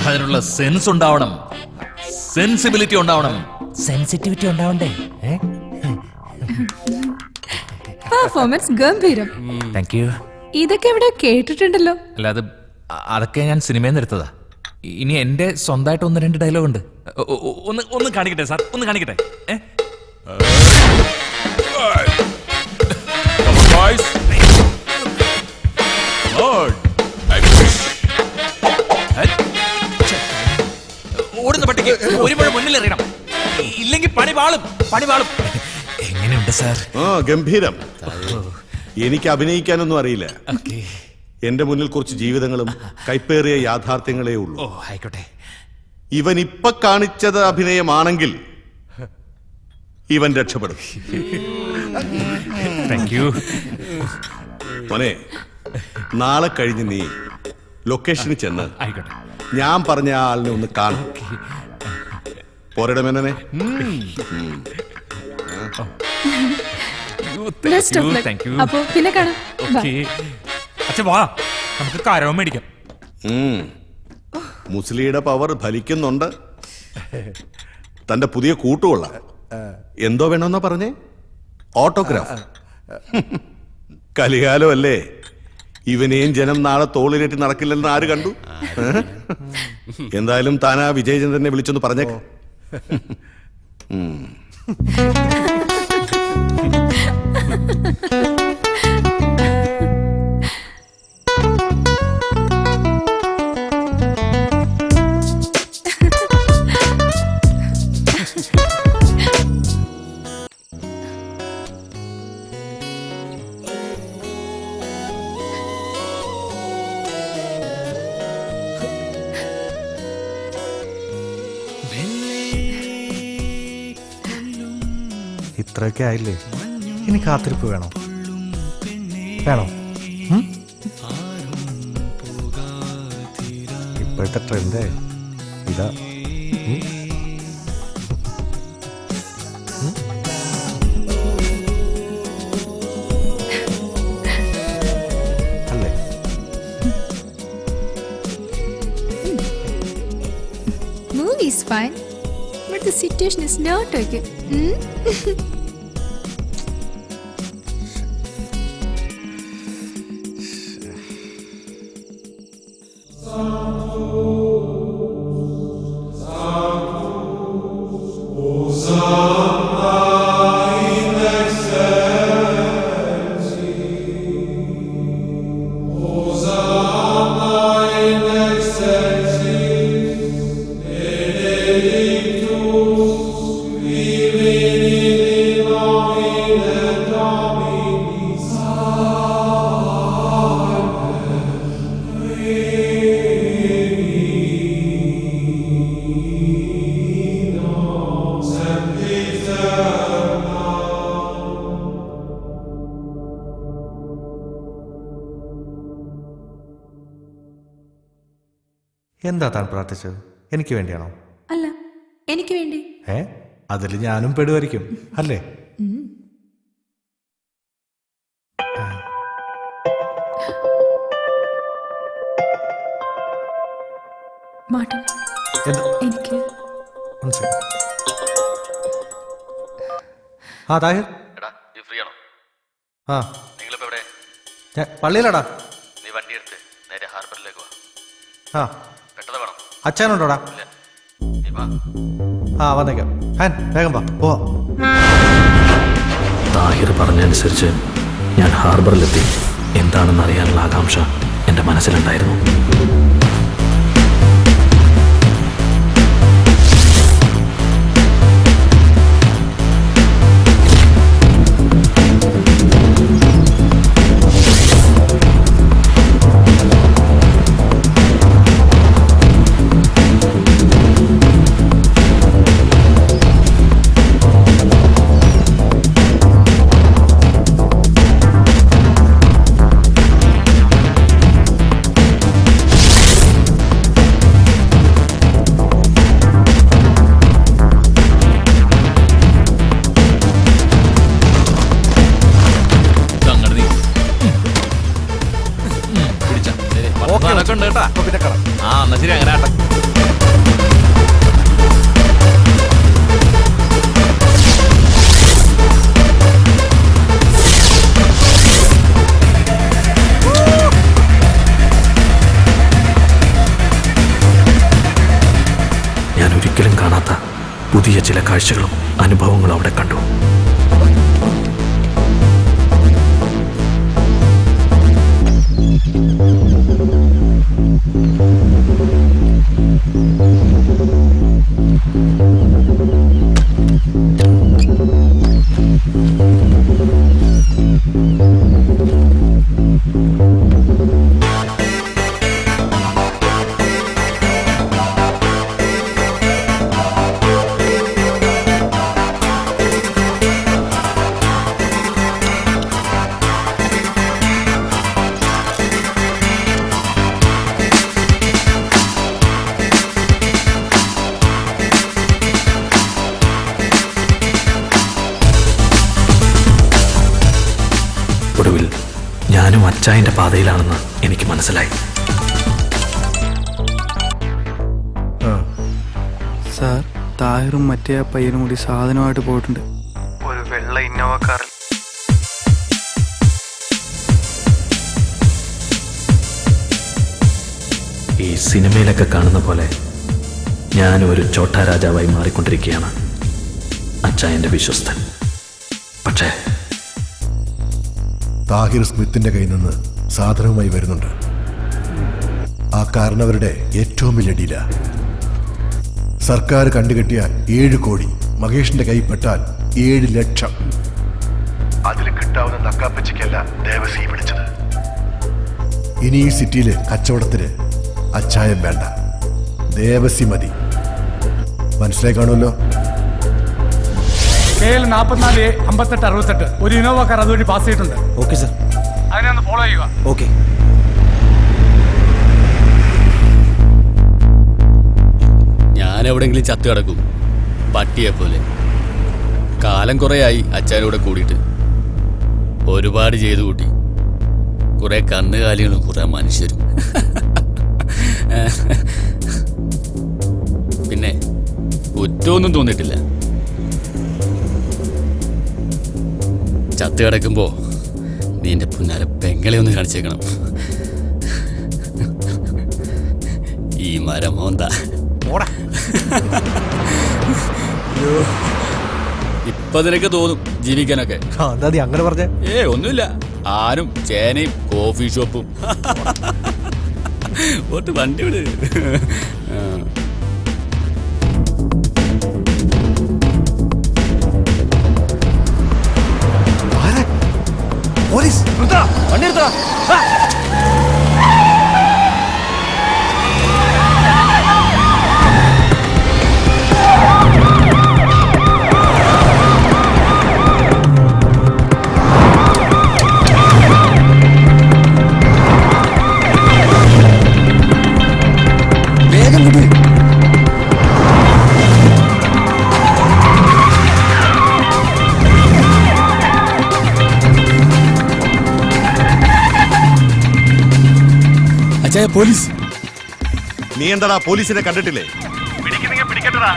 അതിനുള്ള സെൻസ് ഉണ്ടാവണം, സെൻസിബിലിറ്റി ഉണ്ടാവണം, സെൻസിറ്റിവിറ്റി ഉണ്ടാവണ്ടേ. പെർഫോമൻസ് ഗംഭീരം. Thank you. ഇതൊക്കെ എവിടെ കേട്ടിട്ടുണ്ടല്ലോ. അല്ല, അതൊക്കെ ഞാൻ സിനിമയിൽ നിന്ന് എടുത്തതാ. ഇനി എന്റെ സ്വന്തമായിട്ട് 1-2 ഡയലോഗ് ഉണ്ട്. ഒന്ന് കാണിക്കട്ടെ സാർ, ഒന്ന് കാണിക്കട്ടെ. Lord. കടലിലെറിയണം. ഇല്ലെങ്കിൽ പണി പാളും. എങ്ങനെയുണ്ട് സാർ? ഗംഭീരം. എനിക്ക് അഭിനയിക്കാനൊന്നും അറിയില്ല. എന്റെ മുന്നിൽ കുറച്ച് ജീവിതങ്ങളും കൈപ്പേറിയ യാഥാർത്ഥ്യങ്ങളേ ഉള്ളൂ. ആയിക്കോട്ടെ. ഇവൻ ഇപ്പൊ കാണിച്ചത് അഭിനയമാണെങ്കിൽ ഇവൻ രക്ഷപ്പെടും. Thank you. മോനെ, നാളെ കഴിഞ്ഞ് നീ ലൊക്കേഷനിൽ ചെന്ന് ആയിക്കോട്ടെ. ഞാൻ പറഞ്ഞ ആളിനെ ഒന്ന് കാണും. പോരടെ മേനനെ. Best of luck. അപ്പോ പിന്നെ കാണാം. Bye. അച്ഛാ വാ, നമുക്ക് കരവും മേടിക്കാം. മുസ്ലിയുടെ പവർ ഫലിക്കുന്നുണ്ട്. തന്റെ പുതിയ കൂട്ടുകൊള്ളാം. എന്തോ വേണമെന്നാ പറഞ്ഞേ? ഓട്ടോഗ്രാഫ്. കലികാലം അല്ലേ? ഇവനെയും ജനം നാളെ തോളിലേറ്റി നടക്കില്ലെന്ന് ആര് കണ്ടു? എന്തായാലും താനാ വിജയചന്ദ്രനെ വിളിച്ചൊന്ന് പറഞ്ഞേക്ക. ഇത്രയൊക്കെ ആയില്ലേ? ഇനി കാത്തിരിപ്പ് വേണോ? ഇപ്പോഴത്തെ ട്രെൻഡ് ഇതാ. അല്ലേ? Movie is fine, but the situation is not okay. എന്താ താൻ പ്രാർത്ഥിച്ചത്? എനിക്ക് വേണ്ടിയാണോ? അല്ല, എനിക്ക് വേണ്ടി. അതിൽ ഞാനും പെടുമായിരിക്കും അല്ലേ? മാട്ടൻ, എനിക്ക് താഹിർ. പള്ളിയിലാടാ. നീ വണ്ടി എടുത്ത് നേരെ ഹാർബറിലേക്ക് വാ. അച്ഛനുണ്ടോടാ? വന്നേക്കാം. വേഗം വാ. താഹിർ പറഞ്ഞനുസരിച്ച് ഞാൻ ഹാർബറിലെത്തി. എന്താണെന്ന് അറിയാനുള്ള ആകാംക്ഷ എൻ്റെ മനസ്സിലുണ്ടായിരുന്നു. ശരി, അങ്ങനെ ആട്ടെ. ഞാൻ ഒരിക്കലും കാണാത്ത പുതിയ ചില കാഴ്ചകളും അനുഭവങ്ങളും അവിടെ കണ്ടു. അച്ചായൻ്റെ പാതയിലാണെന്ന് എനിക്ക് മനസ്സിലായി. സാർ, താഹിറും മറ്റേ ആ പയ്യനും കൂടി സാധനമായിട്ട് പോയിട്ടുണ്ട്. ഒരു വെള്ള ഇന്നോവ കാറിൽ. ഈ സിനിമയിലൊക്കെ കാണുന്ന പോലെ ഞാനും ഒരു ചോട്ടാ രാജാവായി മാറിക്കൊണ്ടിരിക്കുകയാണ്, അച്ചായൻ്റെ വിശ്വസ്തൻ. പക്ഷേ താഹിർ സ്മിത്തിന്റെ കയ്യിൽ നിന്ന് സാധനവുമായി വരുന്നുണ്ട്. ആ കാരണവരുടെ ഏറ്റവും വലിയ ഡീല. സർക്കാർ കണ്ടുകെട്ടിയ 7 കോടി മഹേഷിന്റെ കൈ പെട്ടാൽ 7 ലക്ഷം. അതിൽ കിട്ടാവുന്ന നക്കാപ്പച്ചയ്ക്കല്ല ദേവസി വിളിച്ചത്. ഇനി ഈ സിറ്റിയില് കച്ചവടത്തിന് അച്ചായം വേണ്ട, ദേവസി മതി. മനസ്സിലായി കാണുമല്ലോ. KL 44 58 68 ഒരു ഇന്നോവ കാർ അതുവഴി പാസ് ചെയ്തിട്ടുണ്ട്. Okay sir. അതിനെ ഒന്ന് ഫോളോ ചെയ്യുക. ഓക്കെ. ഞാൻ എവിടെയെങ്കിലും ചത്തു കിടക്കും, പട്ടിയെ പോലെ. കാലം കുറേയായി അച്ഛനൂടെ കൂടിയിട്ട്. ഒരുപാട് ചെയ്തു കൂട്ടി, കുറെ കന്നുകാലികളും കുറെ മനുഷ്യരും. പിന്നെ കുറ്റമൊന്നും തോന്നിയിട്ടില്ല. ചത്തു കിടക്കുമ്പോ നിന്റെ പുന്നാര പെങ്ങളെ ഒന്ന് കാണിച്ചേക്കണം. ഈ മരം മോന്ത ഇപ്പൊ നിനക്ക് തോന്നും ജീവിക്കാനൊക്കെ. അങ്ങനെ പറഞ്ഞ ഒന്നുമില്ല, ആരും ചേനയും കോഫി ഷോപ്പും. ഒട്ട് വണ്ടി വിട്. പോലീസ് വണ്ടി എടുത്തോ. വേഗം വിട്. അച്ഛാ, പോലീസ്. നീ എന്താടാ പോലീസിനെ കണ്ടിട്ടില്ലേ? പിടിക്കട്ടടാ.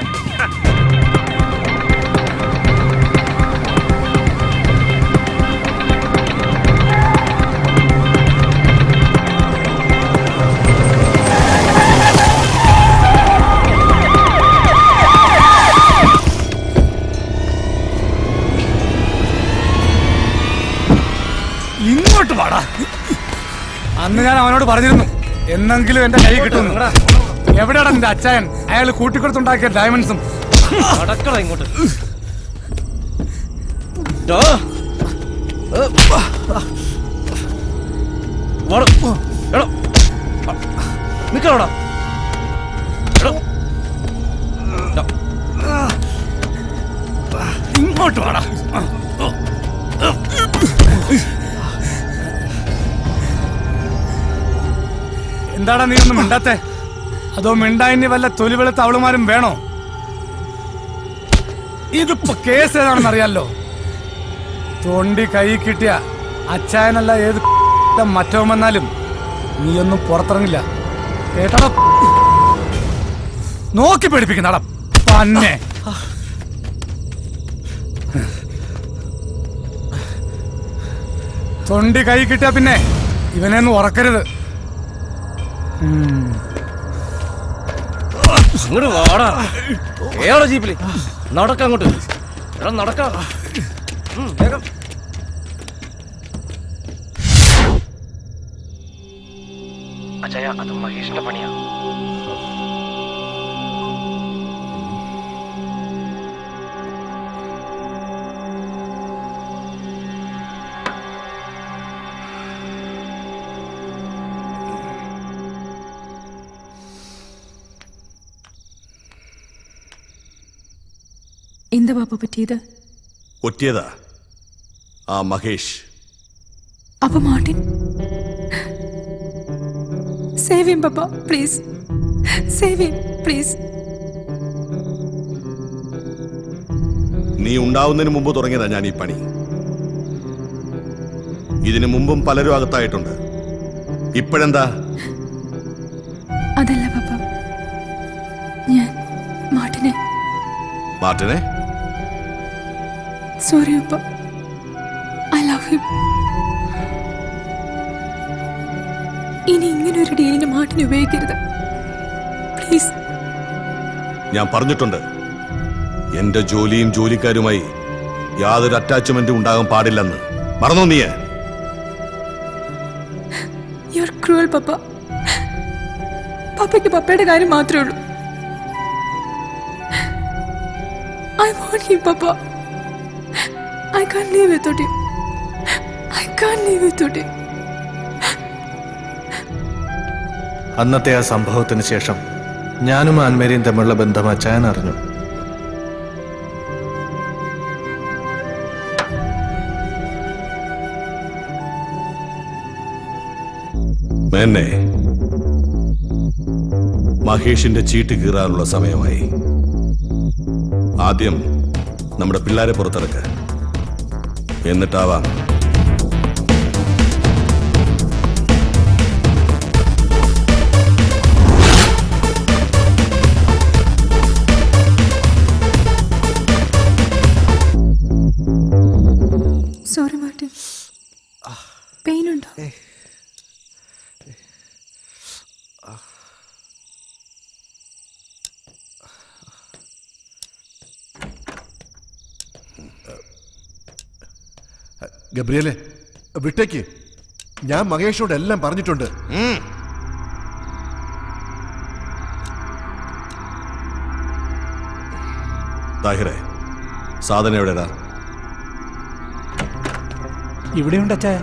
ഇങ്ങോട്ട് വാടാ. അന്ന് ഞാൻ അവനോട് പറഞ്ഞിരുന്നു എന്നെങ്കിലും എന്റെ കൈ കിട്ടുന്നു. എവിടെയാണ് എന്റെ അച്ചായൻ? അയാൾ കൂട്ടിക്കൊടുത്തുണ്ടാക്കിയ ഡയമണ്ട്സും. നടക്കടാ ഇങ്ങോട്ട്. നിക്കണോടാ. ഇങ്ങോട്ട് വാടാ. എന്താടാ നീ ഒന്നും മിണ്ടാത്തെ? അതോ മിണ്ടായിന് വല്ല തൊലി വെളുത്ത അവളുമാരും വേണോ? ഇതിപ്പോ കേസ് ഏതാണെന്ന് അറിയാലോ. തൊണ്ടി കൈ കിട്ടിയ അച്ചായനല്ല ഏത് മറ്റോ വന്നാലും നീയൊന്നും പുറത്തിറങ്ങില്ല, കേട്ടോ? നോക്കി പേടിപ്പിക്കുന്നടാ പന്നെ. തൊണ്ടി കൈ കിട്ടിയ പിന്നെ ഇവനെ ഒന്നും ഉറക്കരുത്. അങ്ങോട്ട് വാടാ. ഏടാ ജീപ്പില് നടക്കാം അങ്ങോട്ട്. എടാ നടക്കാം. വേഗം. അച്ഛാ, അത് മഹേഷിന്റെ പണിയാ. എന്താ പാപ്പ പറ്റിയത്? ഒറ്റിയതാ ആ മഹേഷ്. അപ്പൊ മാർട്ടിൻ, സേവ് ഹിം പാപ്പ, പ്ലീസ് സേവ് ഹിം, പ്ലീസ്. നീ ഉണ്ടാവുന്നതിന് മുമ്പ് തുടങ്ങിയതാ ഞാൻ ഈ പണി. ഇതിനു മുമ്പും പലരും അകത്തായിട്ടുണ്ട്. ഇപ്പോഴെന്താ? അതല്ല പപ്പ, ഞാൻ മാർട്ടിനെ sorry papa, I love him. ഇനി ഇങ്ങനെ ഒരു ഡീലിന് മാർട്ടിനെ ഉപയോഗിക്കരുത് പ്ലീസ്. ഞാൻ പറഞ്ഞിട്ടുണ്ട്, എന്റെ ജോലിയും ജോലിക്കാരുമായി യാതൊരു അറ്റാച്ച്മെന്റും ഉണ്ടാകാൻ പാടില്ലെന്ന്. മറന്നോ നീ? യു ആർ ക്രൂവൽ പപ്പ. പപ്പയ്ക്ക് പപ്പയുടെ കാര്യം മാത്രമേ ഉള്ളൂ. I want him, Papa. I can't live without him. I can't live without him. അന്നത്തെ ആ സംഭവത്തിന് ശേഷം ഞാനും ആൻമേരിയും തമ്മിലുള്ള ബന്ധം അച്ചായൻ അറിഞ്ഞു. മേന്നെ, മഹേഷിന്റെ ചീട്ട് കീറാനുള്ള സമയമായി. ആദ്യം നമ്മുടെ പിള്ളേരെ പുറത്തിറക്ക, എന്നിട്ടാവാം. സോറി മാർട്ടിൻ, പെയിൻ ഉണ്ടോ? ഗബ്രിയലെ, വിട്ടേക്ക്. ഞാൻ മഹേഷോട് എല്ലാം പറഞ്ഞിട്ടുണ്ട്. താഹിറേ, സാധനം എവിടെടാ? ഇവിടെയുണ്ട് അച്ചായ.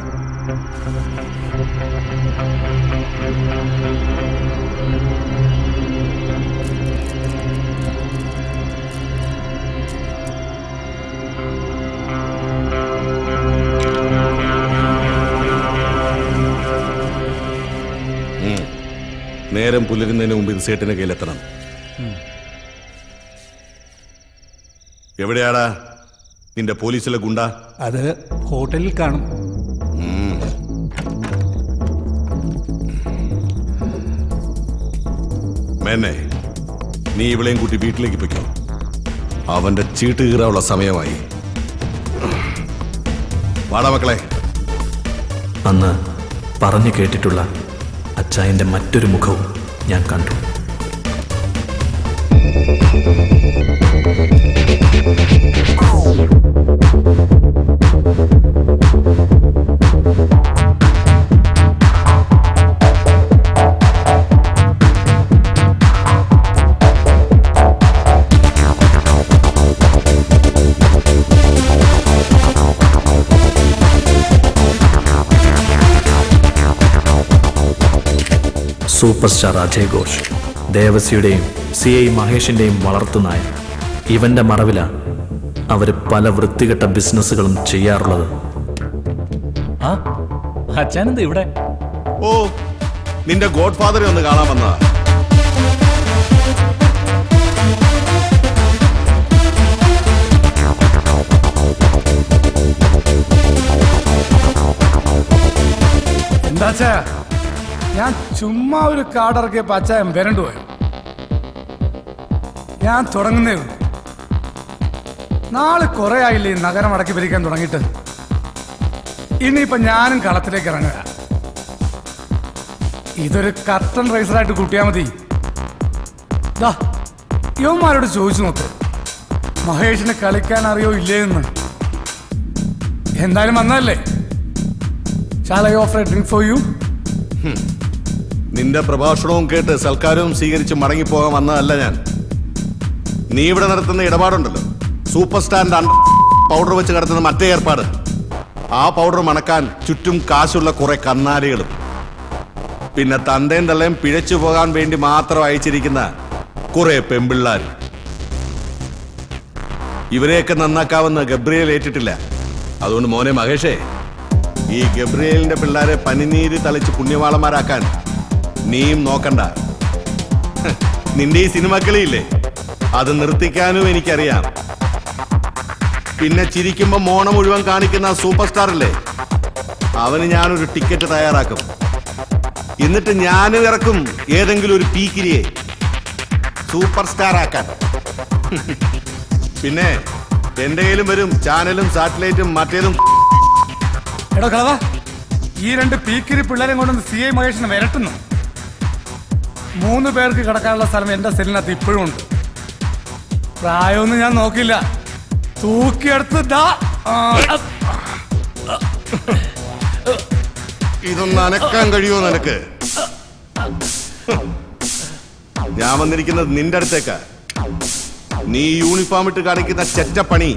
നേരം പുലരുന്നതിന് മുമ്പ് ഇത് സേട്ടിന്റെ കയ്യിലെത്തണം. എവിടെയാടാ നിന്റെ പോലീസിലെ ഗുണ്ട? അത് ഹോട്ടലിൽ കാണും. മേന്നെ, നീ ഇവളെയും കൂട്ടി വീട്ടിലേക്ക് പൊയ്ക്കോ. അവന്റെ ചീട്ട് കീറാനുള്ള സമയമായി. വാടാ മക്കളെ. അന്ന് പറഞ്ഞു കേട്ടിട്ടുള്ള അച്ചായൻ്റെ മറ്റൊരു മുഖവും ഞാൻ കണ്ടു. സൂപ്പർ സ്റ്റാർ അജയ് ഘോഷ്, ദേവസിയുടെയും CI മഹേഷിൻ്റെയും വളർത്തുനായ. ഇവന്റെ മറവിലാണ് അവർ പല വൃത്തികെട്ട ബിസിനസ്സുകളും ചെയ്യാറുള്ളത്. അച്ഛനെന്താ ഇവിടെ? ഓ, നിന്റെ ഗോഡ് ഫാദറെ ഒന്ന് കാണാൻ വന്നതാ. എന്താച്ചാ, ഞാൻ ചുമ്മാ ഒരു കാർഡിറക്കിയപ്പോ അച്ചായൻ വരണ്ടു പോയി. ഞാൻ തുടങ്ങുന്നേ ഉള്ളൂ. നാളെ കുറെ ആയില്ലേ നഗരം അടക്കി ഭരിക്കാൻ തുടങ്ങിയിട്ട്. ഇനിയിപ്പൊ ഞാനും കളത്തിലേക്ക് ഇറങ്ങുക. ഇതൊരു കർട്ടൻ റൈസറായിട്ട് കൂട്ടിയാൽ മതി. യുവന്മാരോട് ചോദിച്ചു നോക്ക്, മഹേഷിന് കളിക്കാൻ അറിയോ ഇല്ലേന്ന്. എന്തായാലും വന്നതല്ലേ. Shall I offer a drink for you? നിന്റെ പ്രഭാഷണവും കേട്ട് സൽക്കാരവും സ്വീകരിച്ച് മടങ്ങിപ്പോകാൻ വന്നതല്ല ഞാൻ. നീ ഇവിടെ നടത്തുന്ന ഇടപാടുണ്ടല്ലോ, സൂപ്പർ സ്റ്റാറിന്റെ പൗഡർ വെച്ച് കിടത്തുന്ന മറ്റേ ഏർപ്പാട്. ആ പൗഡർ മണക്കാൻ ചുറ്റും കാശുള്ള കുറെ കന്നാലികളും, പിന്നെ തന്തയും തള്ളയും പിഴച്ചു പോകാൻ വേണ്ടി മാത്രം അയച്ചിരിക്കുന്ന കുറെ പെമ്പിള്ളാർ. ഇവരെയൊക്കെ നന്നാക്കാവുന്ന ഗബ്രിയേൽ ഏറ്റിട്ടില്ല. അതുകൊണ്ട് മോനെ മഹേഷേ, ഈ ഗബ്രിയേലിന്റെ പിള്ളേരെ പനിനീര് തളിച്ച് പുണ്യവാളന്മാരാക്കാൻ നീയും നോക്കണ്ട. നിന്റെ ഈ സിനിമക്കളിയില്ലേ, അത് നിർത്തിക്കാനും എനിക്കറിയാം. പിന്നെ ചിരിക്കുമ്പോ മോണ മുഴുവൻ കാണിക്കുന്ന സൂപ്പർ സ്റ്റാർ അല്ലേ, അവന് ഞാനൊരു ടിക്കറ്റ് തയ്യാറാക്കും. എന്നിട്ട് ഞാൻ ഇറക്കും ഏതെങ്കിലും ഒരു പീക്കിരിയെ സൂപ്പർ സ്റ്റാർ ആക്കാൻ. പിന്നെ എന്റെ കയ്യിലും വരും ചാനലും സാറ്റലൈറ്റും മറ്റേതും. എടോ കളവാ, ഈ 2 പീക്കിരി പിള്ളേരെ കൊണ്ടൊന്ന് CI മഹേഷിനെ വരട്ടുന്നു. 3 പേർക്ക് കിടക്കാനുള്ള സ്ഥലം എന്റെ സെല്ലിനകത്ത് ഇപ്പോഴും ഉണ്ട്. പ്രായമൊന്നും ഞാൻ നോക്കില്ല, തൂക്കിയെടുത്ത് ഇതൊന്ന് അനക്കാൻ കഴിയുമോ നിനക്ക്? ഞാൻ വന്നിരിക്കുന്നത് നിന്റെ അടുത്തേക്കാ. നീ യൂണിഫോം ഇട്ട് കാണിക്കുന്ന ചെറ്റപ്പണി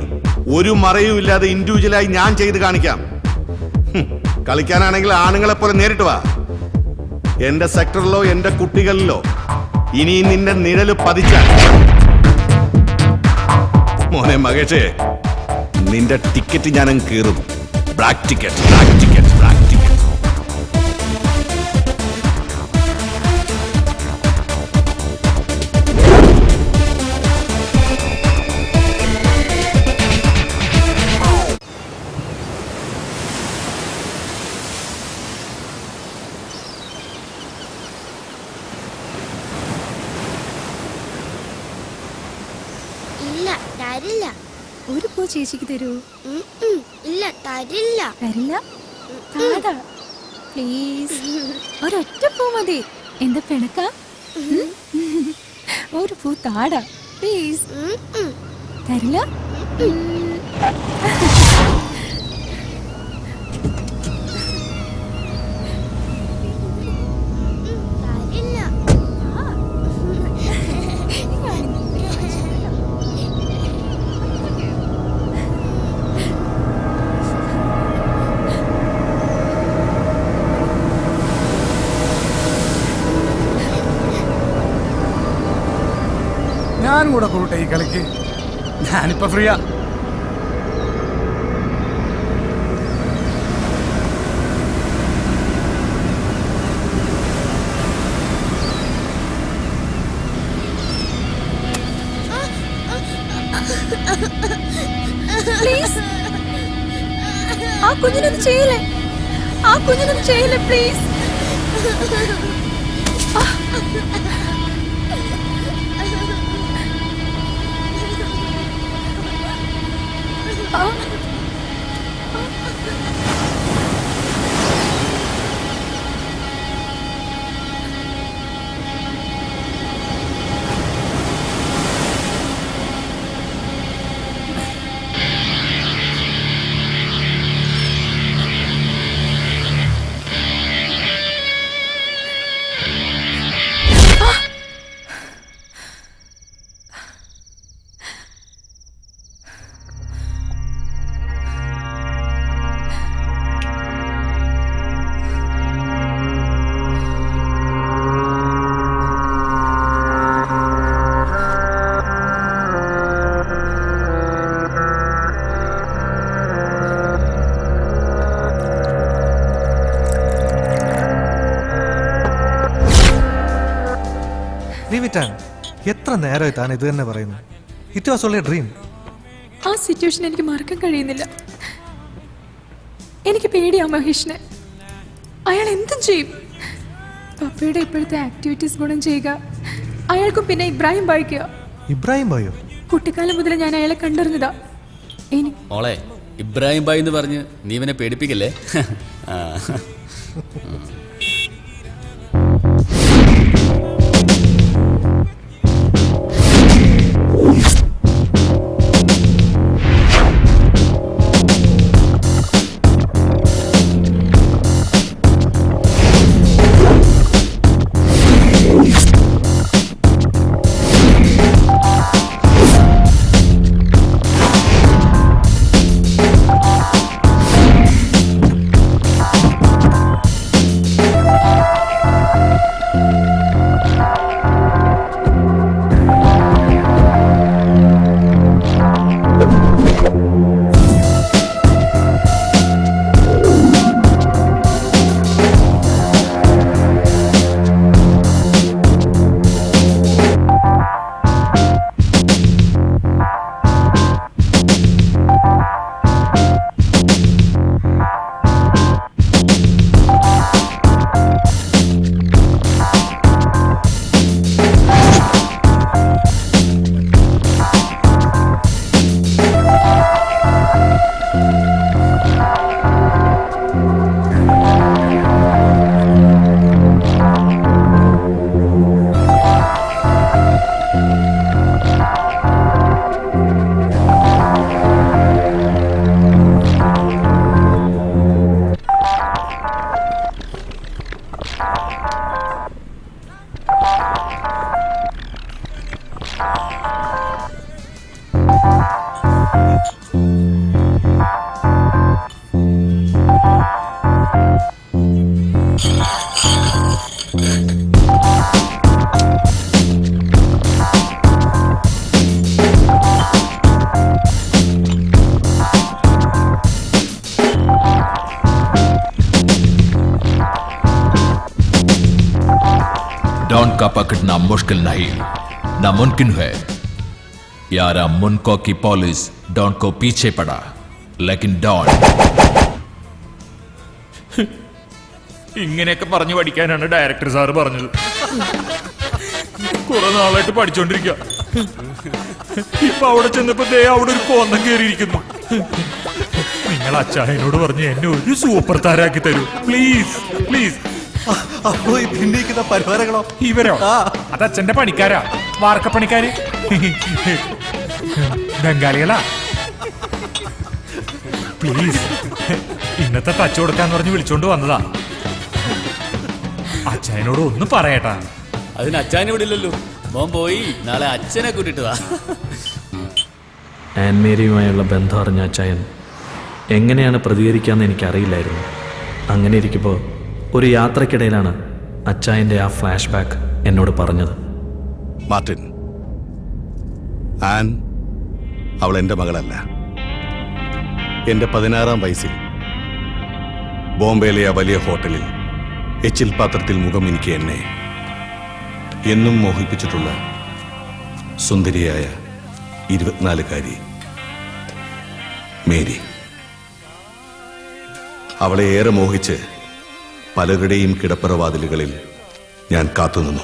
ഒരു മറയും ഇല്ലാതെ ഇൻഡിവിജ്വലായി ഞാൻ ചെയ്ത് കാണിക്കാം. കളിക്കാനാണെങ്കിൽ ആണുങ്ങളെ പോലെ നേരിട്ട് വാ. എന്റെ സെക്ടറിലോ എന്റെ കുട്ടികളിലോ ഇനി നിന്റെ നിഴല് പതിച്ചാൽ മോനെ മകേഷേ, നിന്റെ ടിക്കറ്റ് ഞാനങ്ങ് കീറും. Black ticket, black ticket, black ticket. ഇല്ല, തരില്ല. ഒരു പൂ ചേച്ചിക്ക് തരൂ. ഇല്ല, തരില്ല. തരില്ല? താടാ പ്ലീസ്. ഒരൊറ്റ പൂ മതി. എന്താ പിണക്ക? ഒരു പൂ താടാ പ്ലീസ്. തരില്ല? ഞാൻ കൂടെ കൂട്ടെ ഈ കളിക്ക്. ഞാനിപ്പോ ഫ്രീയാ. പ്ലീസ്, ആ കുഞ്ഞിനൊന്നും ചെയ്യില്ലേ, ആ കുഞ്ഞിനൊന്നും ചെയ്യില്ലേ പ്ലീസ്. എത്ര നേരമായി താൻ ഇത് തന്നെ പറയുന്നു? It was only A dream. ആ സിറ്റുവേഷൻ എനിക്ക് മറക്കാൻ കഴിയുന്നില്ല. എനിക്ക് പേടിയാ മഹേഷിനെ. അയാൾ എന്തും ചെയ്യും. പപ്പയുടെ ഇപ്പോഴത്തെ ആക്ടിവിറ്റീസ് ഗുണം ചെയ്യുക, അയാൾക്കും പിന്നെ ഇബ്രാഹിം ബായിക്കുക. ഇബ്രാഹിം ബായോ? കുട്ടിക്കാലം മുതൽ ഞാൻ അയാളെ കണ്ടിരുന്നതാ. മോളെ, ഇബ്രാഹിം ബായി എന്ന് പറഞ്ഞ് നീ ഇവനെ പേടിപ്പിക്കല്ലേ. डॉन का पकड़ना मुश्किल नहीं, नामुमकिन है। 11 मुनको की पुलिस डॉन को पीछे पड़ा, लेकिन डॉन ഇങ്ങനെയൊക്കെ പറഞ്ഞു പഠിക്കാനാണ് ഡയറക്ടർ സാറ് പറഞ്ഞത്. കുറെ നാളായിട്ട് പഠിച്ചോണ്ടിരിക്കുക. ഇപ്പൊ അവിടെ ചെന്നപ്പോ അവിടെ ഒരു കോന്തം കയറിയിരിക്കുന്നു. നിങ്ങൾ അച്ചായനോട് പറഞ്ഞ് എന്നെ ഒരു സൂപ്പർ താരാക്കി തരൂ പ്ലീസ് പ്ലീസ്. അപ്പോ ഈ ഭിന്നിക്കുന്ന പരിവാരങ്ങളോ? ഇവരോ? അത് അച്ഛന്റെ പണിക്കാരാ, വാർക്കപ്പണിക്കാര്, ബംഗാളികളാ. പ്ലീസ്, ഇന്നത്തെ ടച്ച് കൊടുക്കാന്ന് പറഞ്ഞ് വിളിച്ചോണ്ട് വന്നതാ. അച്ഛനോട് ഒന്നും പറയട്ടാ. അതിന് അച്ഛനെ വിടില്ലല്ലോ. മോൻ പോയി നാളെ അച്ഛനെ കൂട്ടിട്ടതാ. ആൻമേരിയുമായുള്ള ബന്ധം അറിഞ്ഞ അച്ചായൻ എങ്ങനെയാണ് പ്രതികരിക്കാമെന്ന് എനിക്കറിയില്ലായിരുന്നു. അങ്ങനെ ഇരിക്കുമ്പോൾ ഒരു യാത്രക്കിടയിലാണ് അച്ചായൻ്റെ ആ ഫ്ലാഷ് ബാക്ക് എന്നോട് പറഞ്ഞത്. മാർട്ടിൻ, ആൻ അവൾ എൻ്റെ മകളല്ല. എൻ്റെ 16-ാം വയസ്സിൽ ബോംബെയിലെ ആ വലിയ ഹോട്ടലിൽ എച്ചിൽ പാത്രത്തിൽ മുഖം എനിക്ക് എന്നെ എന്നും മോഹിപ്പിച്ചിട്ടുള്ള സുന്ദരിയായ 24-കാരി മേരി. അവളെ ഏറെ മോഹിച്ച് പലരുടെയും കിടപ്പറവാതിലുകളിൽ ഞാൻ കാത്തുനിന്നു.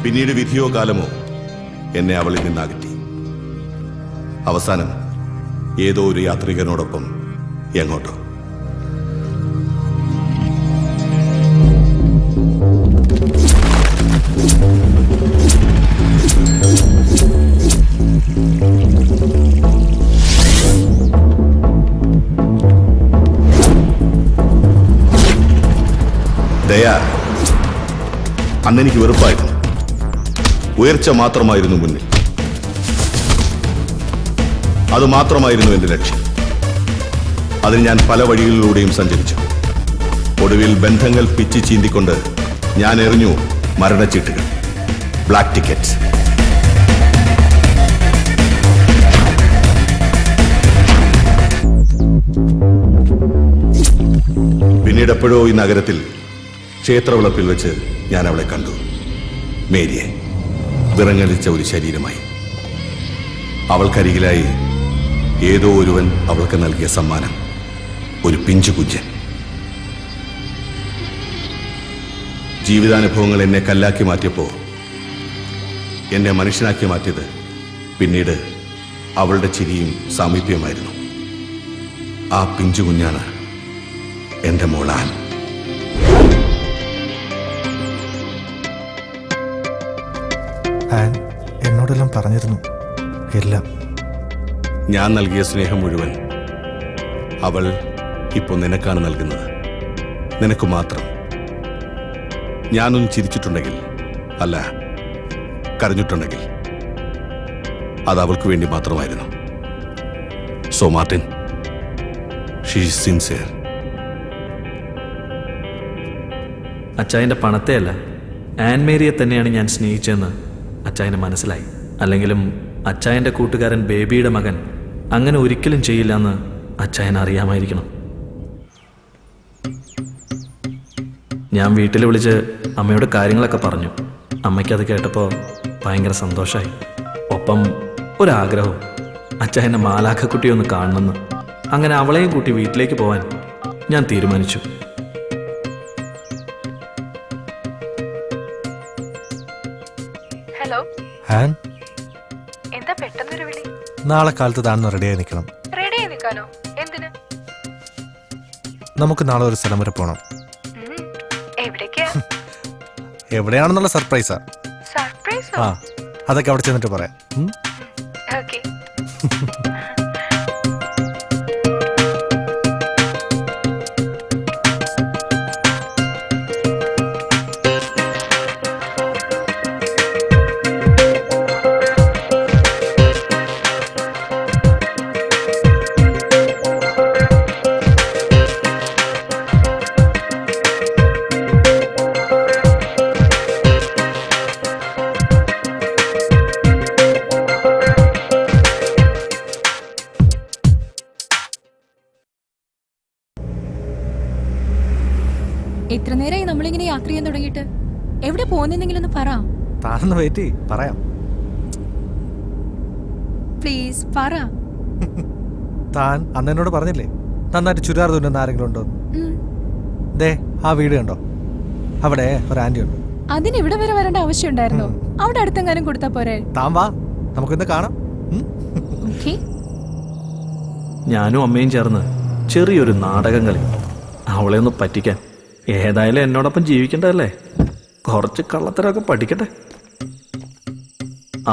പിന്നീട് വിധിയോ കാലമോ എന്നെ അവളിൽ നിന്നകറ്റി. അവസാനം ഏതോ ഒരു യാത്രികനോടൊപ്പം എങ്ങോട്ടോ. ദയാ, അന്നെനിക്ക് വെറുപ്പായിരുന്നു. ഉയർച്ച മാത്രമായിരുന്നു മുന്നിൽ. അത് മാത്രമായിരുന്നു എന്റെ ലക്ഷ്യം. അതിന് ഞാൻ പല വഴികളിലൂടെയും സഞ്ചരിച്ചു. ഒടുവിൽ ബന്ധങ്ങൾ പിച്ചി ചീന്തിക്കൊണ്ട് ഞാൻ എറിഞ്ഞു മരണച്ചീട്ടുകൾ, ബ്ലാക്ക് ടിക്കറ്റ്സ്. പിന്നീട് എപ്പോഴോ ഈ നഗരത്തിൽ ക്ഷേത്രവിളപ്പിൽ വെച്ച് ഞാൻ അവളെ കണ്ടു. മേരിയെ, വിറങ്ങലിച്ച ഒരു ശരീരമായി. അവൾക്കരികിലായി ഏതോ ഒരുവൻ അവൾക്ക് നൽകിയ സമ്മാനം, ഒരു പിഞ്ചു കുഞ്ഞൻ. ജീവിതാനുഭവങ്ങൾ എന്നെ കല്ലാക്കി മാറ്റിയപ്പോ എന്നെ മനുഷ്യനാക്കി മാറ്റിയത് പിന്നീട് അവളുടെ ചിരിയും സാമീപ്യമായിരുന്നു. ആ പിഞ്ചു കുഞ്ഞാണ് എന്റെ മോളാൻ. എന്നോടെല്ലാം പറഞ്ഞിരുന്നു എല്ലാം. ഞാൻ നൽകിയ സ്നേഹം മുഴുവൻ അവൾ ഇപ്പോൾ നിനക്കാണ് നൽകുന്നത്. നിനക്ക് മാത്രം. ഞാനൊന്ന് ചിരിച്ചിട്ടുണ്ടെങ്കിൽ, അല്ല കരഞ്ഞിട്ടുണ്ടെങ്കിൽ, അത് അവൾക്ക് വേണ്ടി മാത്രമായിരുന്നു. So Martin, she is sincere. അച്ചായൻ്റെ പണത്തെയല്ല, ആൻമേരിയെ തന്നെയാണ് ഞാൻ സ്നേഹിച്ചതെന്ന് അച്ചായന് മനസ്സിലായി. അല്ലെങ്കിലും അച്ചായൻ്റെ കൂട്ടുകാരൻ ബേബിയുടെ മകൻ അങ്ങനെ ഒരിക്കലും ചെയ്യില്ല എന്ന് അച്ചായൻ അറിയാമായിരിക്കണം. ഞാൻ വീട്ടിൽ വിളിച്ച് അമ്മയോട് കാര്യങ്ങളൊക്കെ പറഞ്ഞു. അമ്മയ്ക്കത് കേട്ടപ്പോൾ ഭയങ്കര സന്തോഷമായി. ഒപ്പം ഒരാഗ്രഹവും, അച്ചായൻ്റെ മാലാഖക്കുട്ടിയൊന്ന് കാണണമെന്ന്. അങ്ങനെ അവളെയും കൂട്ടി വീട്ടിലേക്ക് പോവാൻ ഞാൻ തീരുമാനിച്ചു. ഹലോ ആൻ, എന്താ പെട്ടെന്നൊരു വിളി? നാളെ കാലത്ത് താഴ്ന്ന് റെഡിയായി നിൽക്കണം. റെഡിയായി നിൽക്കാനോ? എന്തിന്? നമുക്ക് നാളെ ഒരു സ്ഥലം വരെ പോകണം. എവിടേക്കാ? എവിടെയാണെന്നുള്ള സർപ്രൈസാ. സർപ്രൈസോ? ആ, അതൊക്കെ അവിടെ ചെന്നിട്ട് പറയാം. ഓക്കേ. എത്ര നേരമായി നമ്മളിങ്ങനെ യാത്ര ചെയ്യാൻ തുടങ്ങിയിട്ട്? എവിടെ പോകുന്നെങ്കിലും ഒന്ന് പറ. താനൊന്ന് വെയിറ്റ് പറയാം. പ്ലീസ് പറ. താൻ അന്ന് എന്നോട് പറഞ്ഞില്ലേ നന്നായിട്ട് ചുരിദാർ തുന്നുന്ന ആരെങ്കിലും ഉണ്ടോ? ദേ ആ വീട് കണ്ടോ, അവിടെ ഒരു ആന്റി ഉണ്ട്. അതിന് ഇവിടെ വരെ വരേണ്ട ആവശ്യം ഉണ്ടായിരുന്നോ? അവിടെ അടുത്തെങ്ങാനും കൊടുത്താ പോരെ? താൻ വാ, നമുക്കിന്ന് കാണാം. ഞാനും അമ്മയും ചേർന്ന് ചെറിയൊരു നാടകം കളി, അവളെ ഒന്ന് പറ്റിക്കാൻ. ഏതായാലും എന്നോടൊപ്പം ജീവിക്കണ്ടല്ലേ, കുറച്ച് കള്ളത്തരമൊക്കെ പഠിക്കട്ടെ.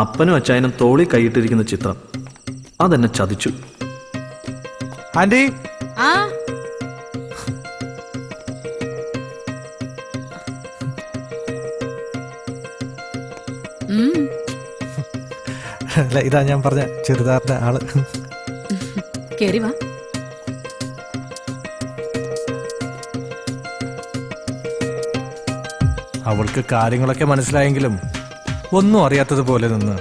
അപ്പനും അച്ചായനും തോളി കൈയിട്ടിരിക്കുന്ന ചിത്രം അതെന്നെ ചതിച്ചു. ആന്റി അല്ല, ഇതാ ഞാൻ പറഞ്ഞ ചെറുതാറിന്റെ ആള്. കേറി വാ. അവൾക്ക് കാര്യങ്ങളൊക്കെ മനസ്സിലായെങ്കിലും ഒന്നും അറിയാത്തതുപോലെ നിന്ന്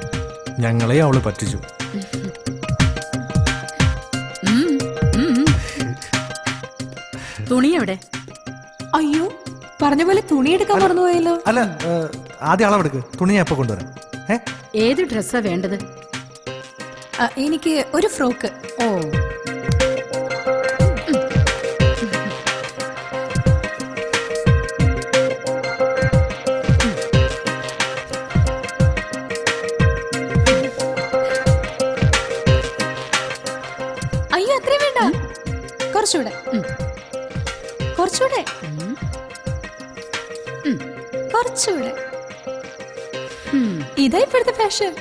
ഞങ്ങളെ അവള് പറ്റിച്ചു. തുണി എവിടെ? അയ്യോ, പറഞ്ഞ പോലെ തുണി എടുക്കാൻ മറന്നുപോയല്ലോ. അല്ല, ആദ്യം അളവെടുക്ക്, തുണി ഞാൻ ഇപ്പൊ കൊണ്ടുവരാം. ഏത് ഡ്രസ്സാ വേണ്ടത്? എനിക്ക് ഒരു ഫ്രോക്ക്. ഓ, അയ്യോ അത്രയും വേണ്ട, കുറച്ചുകൂടെ കുറച്ചുകൂടെ കുറച്ചുകൂടെ. ഇതാ ഇപ്പോഴത്തെ ഫാഷൻ.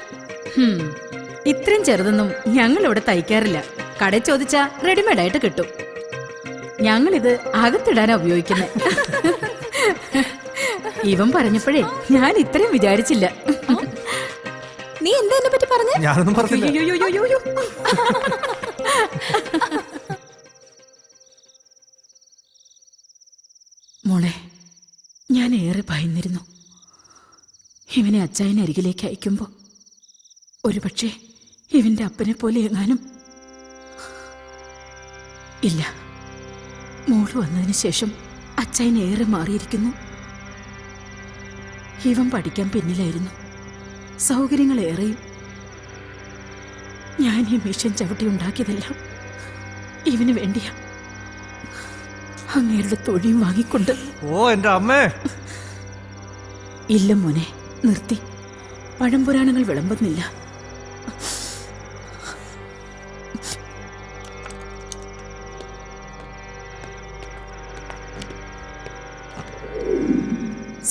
ഇത്രയും ചെറുതൊന്നും ഞങ്ങൾ ഇവിടെ തയ്ക്കാറില്ല. കടയിൽ ചോദിച്ചാ റെഡിമെയ്ഡ് ആയിട്ട് കിട്ടും. ഞങ്ങളിത് അകത്തിടാനാ ഉപയോഗിക്കുന്നത്. ഇവൻ പറഞ്ഞപ്പോഴേ ഞാൻ ഇത്രയും വിചാരിച്ചില്ല. നീ എന്താ എന്നെ പറ്റി പറഞ്ഞേ? ഞാനൊന്നും പറഞ്ഞില്ല. മോളെ, ഞാൻ ഏറെ ഭയന്നിരുന്നു. ഇവനെ അച്ചായനെ അരികിലേക്ക് അയക്കുമ്പോ ഒരുപക്ഷെ ഇവന്റെ അപ്പനെ പോലെ എങ്ങാനും. ഇല്ല, മോള് വന്നതിന് ശേഷം അച്ചായൻ ഏറെ മാറിയിരിക്കുന്നു. ഇവൻ പഠിക്കാൻ പിന്നിലായിരുന്നു, സൗകര്യങ്ങൾ ഏറെയും. ഞാൻ ഈ മിഷൻ ചവിട്ടി ഉണ്ടാക്കിയതെല്ലാം ഇവന് വേണ്ടിയാ. അങ്ങേരുടെ തൊഴിയും വാങ്ങിക്കൊണ്ട്. ഓ എന്റെ അമ്മേ. ഇല്ല മോനെ, നിർത്തി. പഴംപുരാണങ്ങൾ വിളമ്പുന്നില്ല.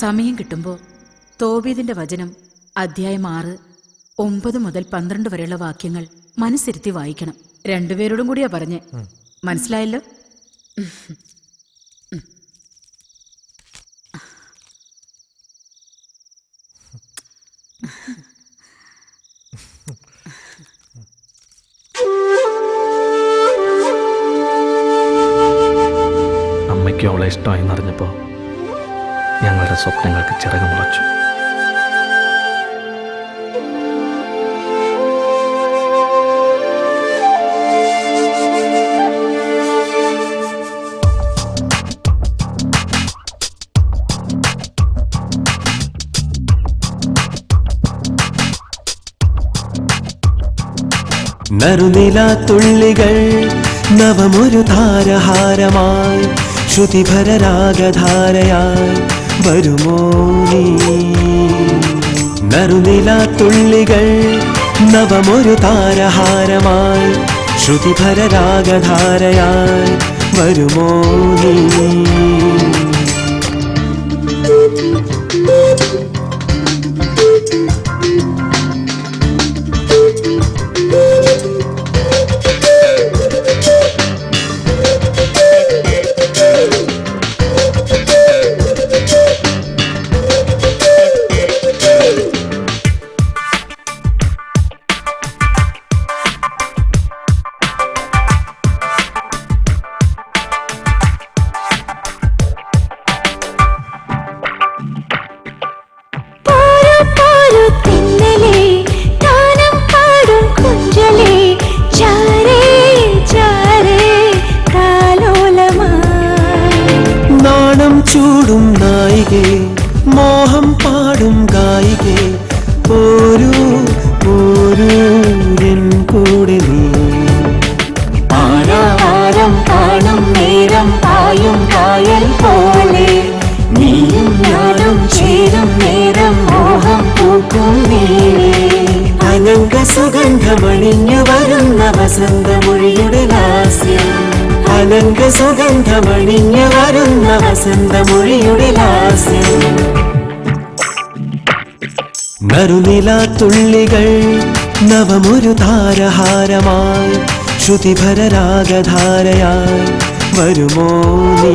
സമയം കിട്ടുമ്പോ തോബീദിന്റെ വചനം അധ്യായം 6, 9 മുതൽ 12 വരെയുള്ള വാക്യങ്ങൾ മനസ്സിരുത്തി വായിക്കണം. രണ്ടുപേരോടും കൂടിയാ പറഞ്ഞേ. മനസ്സിലായല്ലോ? അമ്മയ്ക്ക് അവളെ ഇഷ്ടമായി എന്നറിഞ്ഞപ്പോൾ ഞങ്ങളുടെ സ്വപ്നങ്ങൾക്ക് ചിറക് മുളച്ചു. നറുനിലാത്തുള്ളികൾ നവമൊരു താരഹാരമായി ശ്രുതിഭരരാഗധാരയായി വരുമോ നീ? നറുനിലാത്തുള്ളികൾ നവമൊരു താരഹാരമായി ശ്രുതിഭരരാഗധാരയായി വരുമോ നീ? സുഗന്ധമണിഞ്ഞു വരുന്ന വസന്തമൊഴിയുടെ ലാസ്യം അനങ്ക സുഗന്ധമണിഞ്ഞു വരുന്ന വസന്തമൊഴിയുടെ ലാസ്യം നറുനിലാത്തുള്ളികൾ നവമൊരു താരഹാരമായി ശ്രുതിഭരരാഗധാരയായി വരുമോ നീ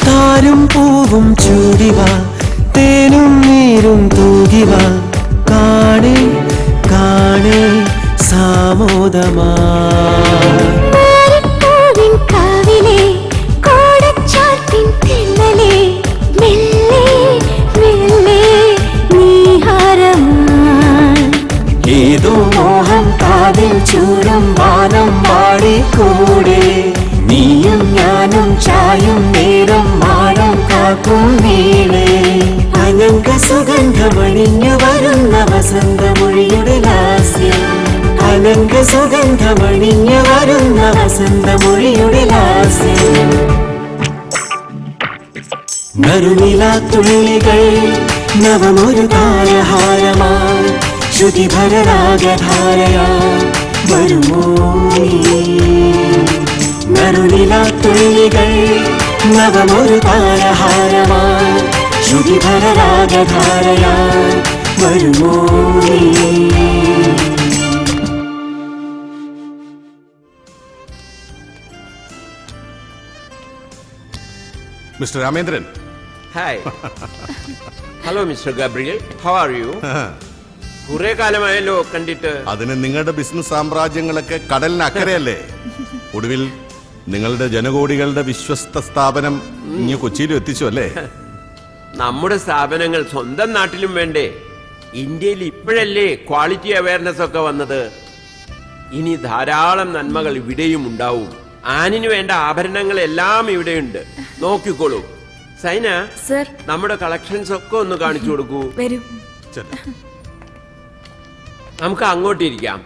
താരും പൂവും ചൂടിവ തേനും നീരും തൂകിവ കാണേ കാണേ സാമോദമാ ഏതോ മോഹം കാതിൽ ചൂടും വാനം പാടിക്കൂടെ നീയും ഞാനും ചായും നേരം മാടം കാക്കും വീടേ അനങ്ക സുഗന്ധമണിഞ്ഞു വരുന്ന വസന്തമൊഴിയുടെ ലാസ്യം അനങ്ക സുഗന്ധമണിഞ്ഞു വരുന്ന വസന്തമൊഴിയുടെ ലാസ്യം നറുനിലാത്തുള്ളികൾ നവമൊരു താരഹാരമായി ശ്രുതിഭരരാഗധാരയായി വരുമോ നീ നറുനിലാത്തുള്ളികൾ നവമൊരു താരഹാരമായി ശ്രുതിഭരരാഗധാരയായി വരുമോ നീ mister Ramendran. Hi. Hello mister Gabriel, how are you? കുറെ കാലമായല്ലോ കണ്ടിട്ട്. അതിന് നിങ്ങളുടെ ബിസിനസ് സാമ്രാജ്യങ്ങളൊക്കെ കടലിന് അക്കരയല്ലേ. ഒടുവിൽ നിങ്ങളുടെ ജനകോടികളുടെ വിശ്വസ്ത സ്ഥാപനം ഇനി കൊച്ചിയിലും എത്തിച്ചു അല്ലേ? നമ്മുടെ സ്ഥാപനങ്ങൾ സ്വന്തം നാട്ടിലും വേണ്ടേ? ഇന്ത്യയിൽ ഇപ്പോഴല്ലേ ക്വാളിറ്റി അവയർനെസ് ഒക്കെ വന്നത്. ഇനി ധാരാളം നന്മകൾ ഇവിടെയും ഉണ്ടാവും. ആനിന് വേണ്ട ആഭരണങ്ങളെല്ലാം ഇവിടെയുണ്ട്, നോക്കിക്കോളൂ. സൈന, സർ, നമ്മുടെ കളക്ഷൻസ് ഒക്കെ ഒന്ന് കാണിച്ചു കൊടുക്കൂ. വരൂ. നമുക്ക് അങ്ങോട്ടിരിക്കാം.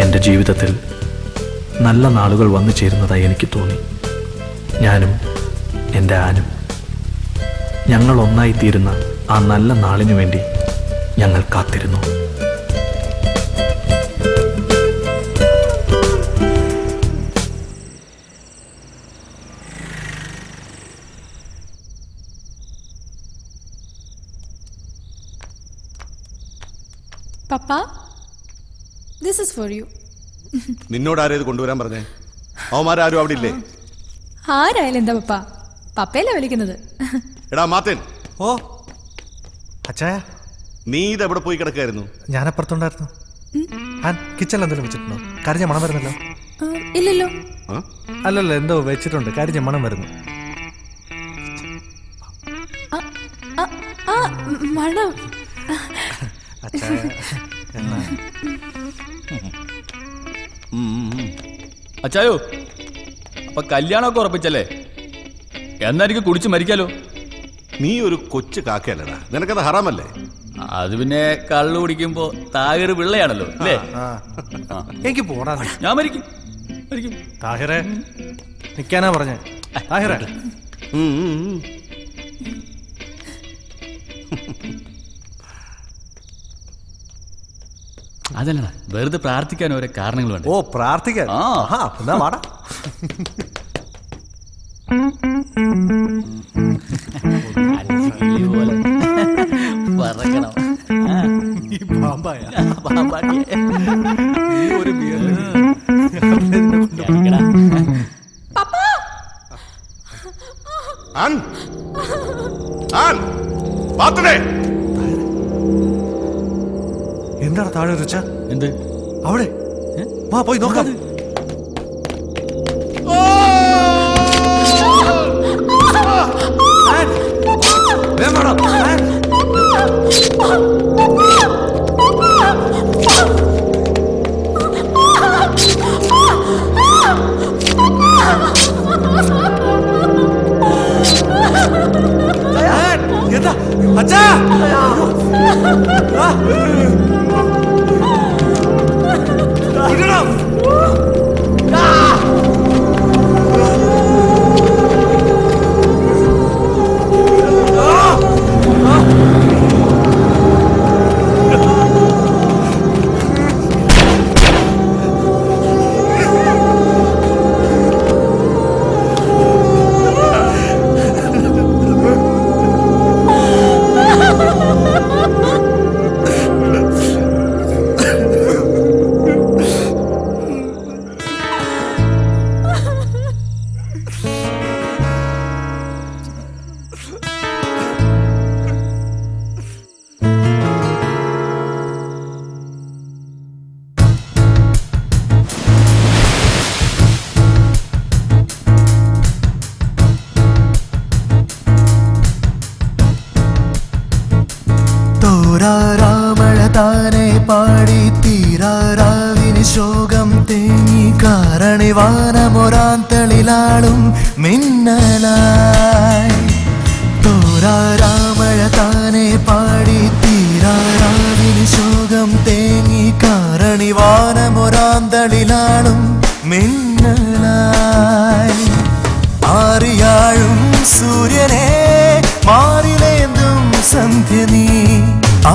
എൻ്റെ ജീവിതത്തിൽ നല്ല നാളുകൾ വന്നു ചേരുന്നതായി എനിക്ക് തോന്നി. ഞാനും എൻ്റെ ആനും ഞങ്ങൾ ഒന്നായിത്തീരുന്ന ആ നല്ല നാളിനു വേണ്ടി ഞങ്ങൾ കാത്തിരുന്നു. പപ്പ, ദിസ് ഈസ് ഫോർ യു. നിന്നോട് ആരേത് കൊണ്ടുവരാൻ പറഞ്ഞേ? അവന്മാരും അവിടെ ഇല്ലേ? ആരായാലും എന്താ പപ്പ, പപ്പയല്ലേ വിളിക്കുന്നത്. എടാ മാത്തൻ. ഓ അച്ചായ, നീ ഇതെവിടെ പോയി കിടക്കായിരുന്നു? ഞാനപ്പുറത്തുണ്ടായിരുന്നു. കിച്ചണിൽ എന്തെങ്കിലും വെച്ചിട്ടുണ്ടോ? കരിഞ്ഞ മണം വരുന്നല്ലോ. ഇല്ലല്ലോ. അല്ലല്ലോ, എന്തോ വെച്ചിട്ടുണ്ട്, കരിഞ്ഞ മണം വരുന്നു. മണം. അച്ചായ എന്നാ അച്ചായോ, അപ്പൊ കല്യാണമൊക്കെ ഉറപ്പിച്ചല്ലേ? എന്നാ എനിക്ക് കുടിച്ച് മരിക്കാലോ. നീ ഒരു കൊച്ചു കാക്കയല്ലടാ, നിനക്കത് ഹറാമല്ലേ? അത് പിന്നെ കള്ളു കുടിക്കുമ്പോ താഹിർ പിള്ളയാണല്ലോ അല്ലേ? എനിക്ക് പോടാ. ഞാൻ മരിക്കും. താഹിറെ നിക്കാനാ പറഞ്ഞേ. താഹിറെ അതല്ലടാ, വെറുതെ പ്രാർത്ഥിക്കാൻ ഓരോ കാരണങ്ങൾ വേണ്ട. ഓ, പ്രാർത്ഥിക്കാൻ. എന്നാ വാടാ. പറക്കണം. ഈ പാമ്പായ ഒരു എന്താണ് താഴെ ഒരു എന്ത് അവിടെ വാ പോയി നോക്കാം. എന്താ അച്ഛാ തോരാരാമഴ താനെ പാടി തീരാരാവിന് ശോകം തേങ്ങി കാരണിവാനമൊരാന്തളിലാളും മിന്നലായി. തോരാരാമഴ താനെ പാടി തീരാരാവിന് ശോകം തേങ്ങി കാരണിവാനമൊരാന്തളിലാളും മിന്നലായി. ആറിയാഴും സൂര്യനെ മാറിലേന്തും സന്ധ്യ നീ.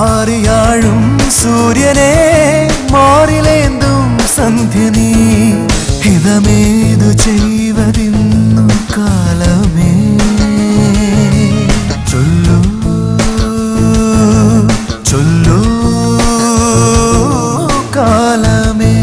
ആറിയാഴും സൂര്യനെ മാറിലേന്തും സന്ധ്യ നീ. ഹിതമേതു ചെയ്വതിന്നു കാലമേ ചൊല്ലൂ ചൊല്ലൂ കാലമേ.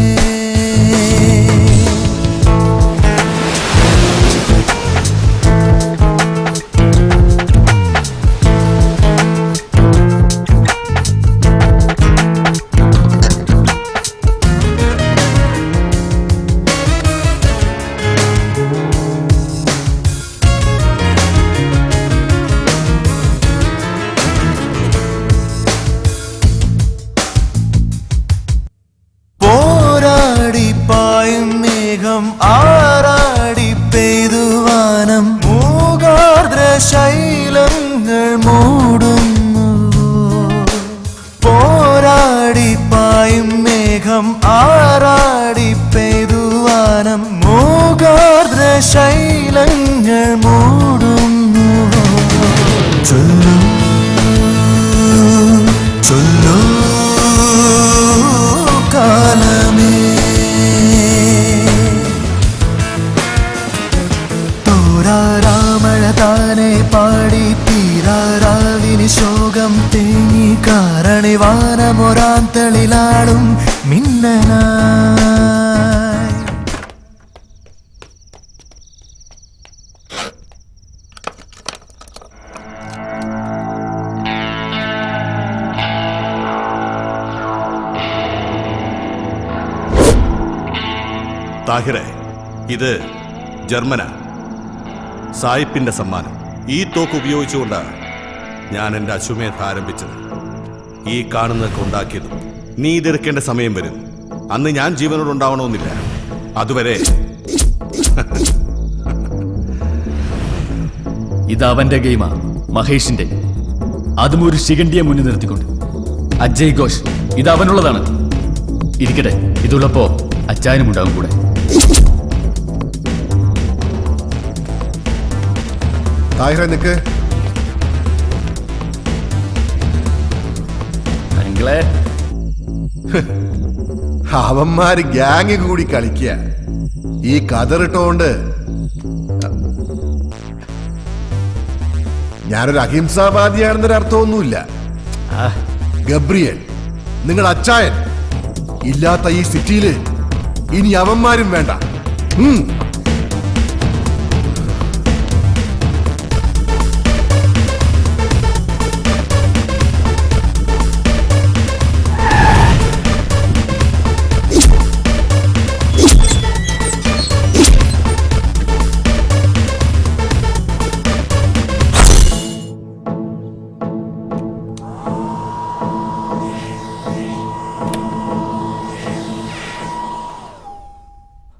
പോരാടിപ്പായും മേഘം ആറാടി പെയ്തുവാനം മൂകാർദ്ര ശൈലങ്ങൾ മൂടുന്നു. പോരാടിപ്പായും മേഘം ആറാടി പെയ്തുവാനം മൂകാർദ്ര ശൈലങ്ങൾ മൂടുന്നു. ചൊല്ലൂ ചൊല്ലൂ കാലമേ. തോരാരാമഴ താനെ പാടി തീരാരാവിന് ശോകം തേങ്ങി കാരണിവാനമൊരാന്തളിലാളും മിന്നലായി. താഹിറെ, ഇത് ജർമ്മന സായിപ്പിന്റെ സമ്മാനം. ഈ തോക്ക് ഉപയോഗിച്ചുകൊണ്ടാണ് ഞാൻ എൻ്റെ അശ്വമേധ ആരംഭിച്ചത്. ഈ കാണുന്നതൊക്കെ ഉണ്ടാക്കിയതും. നീ ഇതെടുക്കേണ്ട സമയം വരും. അന്ന് ഞാൻ ജീവനോട് ഉണ്ടാവണമെന്നില്ല. അതുവരെ ഇത് അവന്റെ ഗെയിമാ, മഹേഷിന്റെ. അതും ഒരു ശിഖണ്ഡിയെ മുന്നിൽ നിർത്തിക്കൊണ്ട്. അജയ് ഘോഷ്, ഇത് അവനുള്ളതാണ്. ഇരിക്കട്ടെ, ഇതുള്ളപ്പോ അച്ചായനും ഉണ്ടാവും കൂടെ. താഹിറെ നിക്ക്. അവന്മാര് ഗ്യാങ് കൂടി കളിക്കുക. ഈ കതറിട്ടോണ്ട് ഞാനൊരു അഹിംസാവാദിയാണെന്നൊരു അർത്ഥമൊന്നുമില്ല. ഗബ്രിയൽ, നിങ്ങളുടെ അച്ചായൻ ഇല്ലാത്ത ഈ സിറ്റിയില് ഇനി അവന്മാരും വേണ്ട.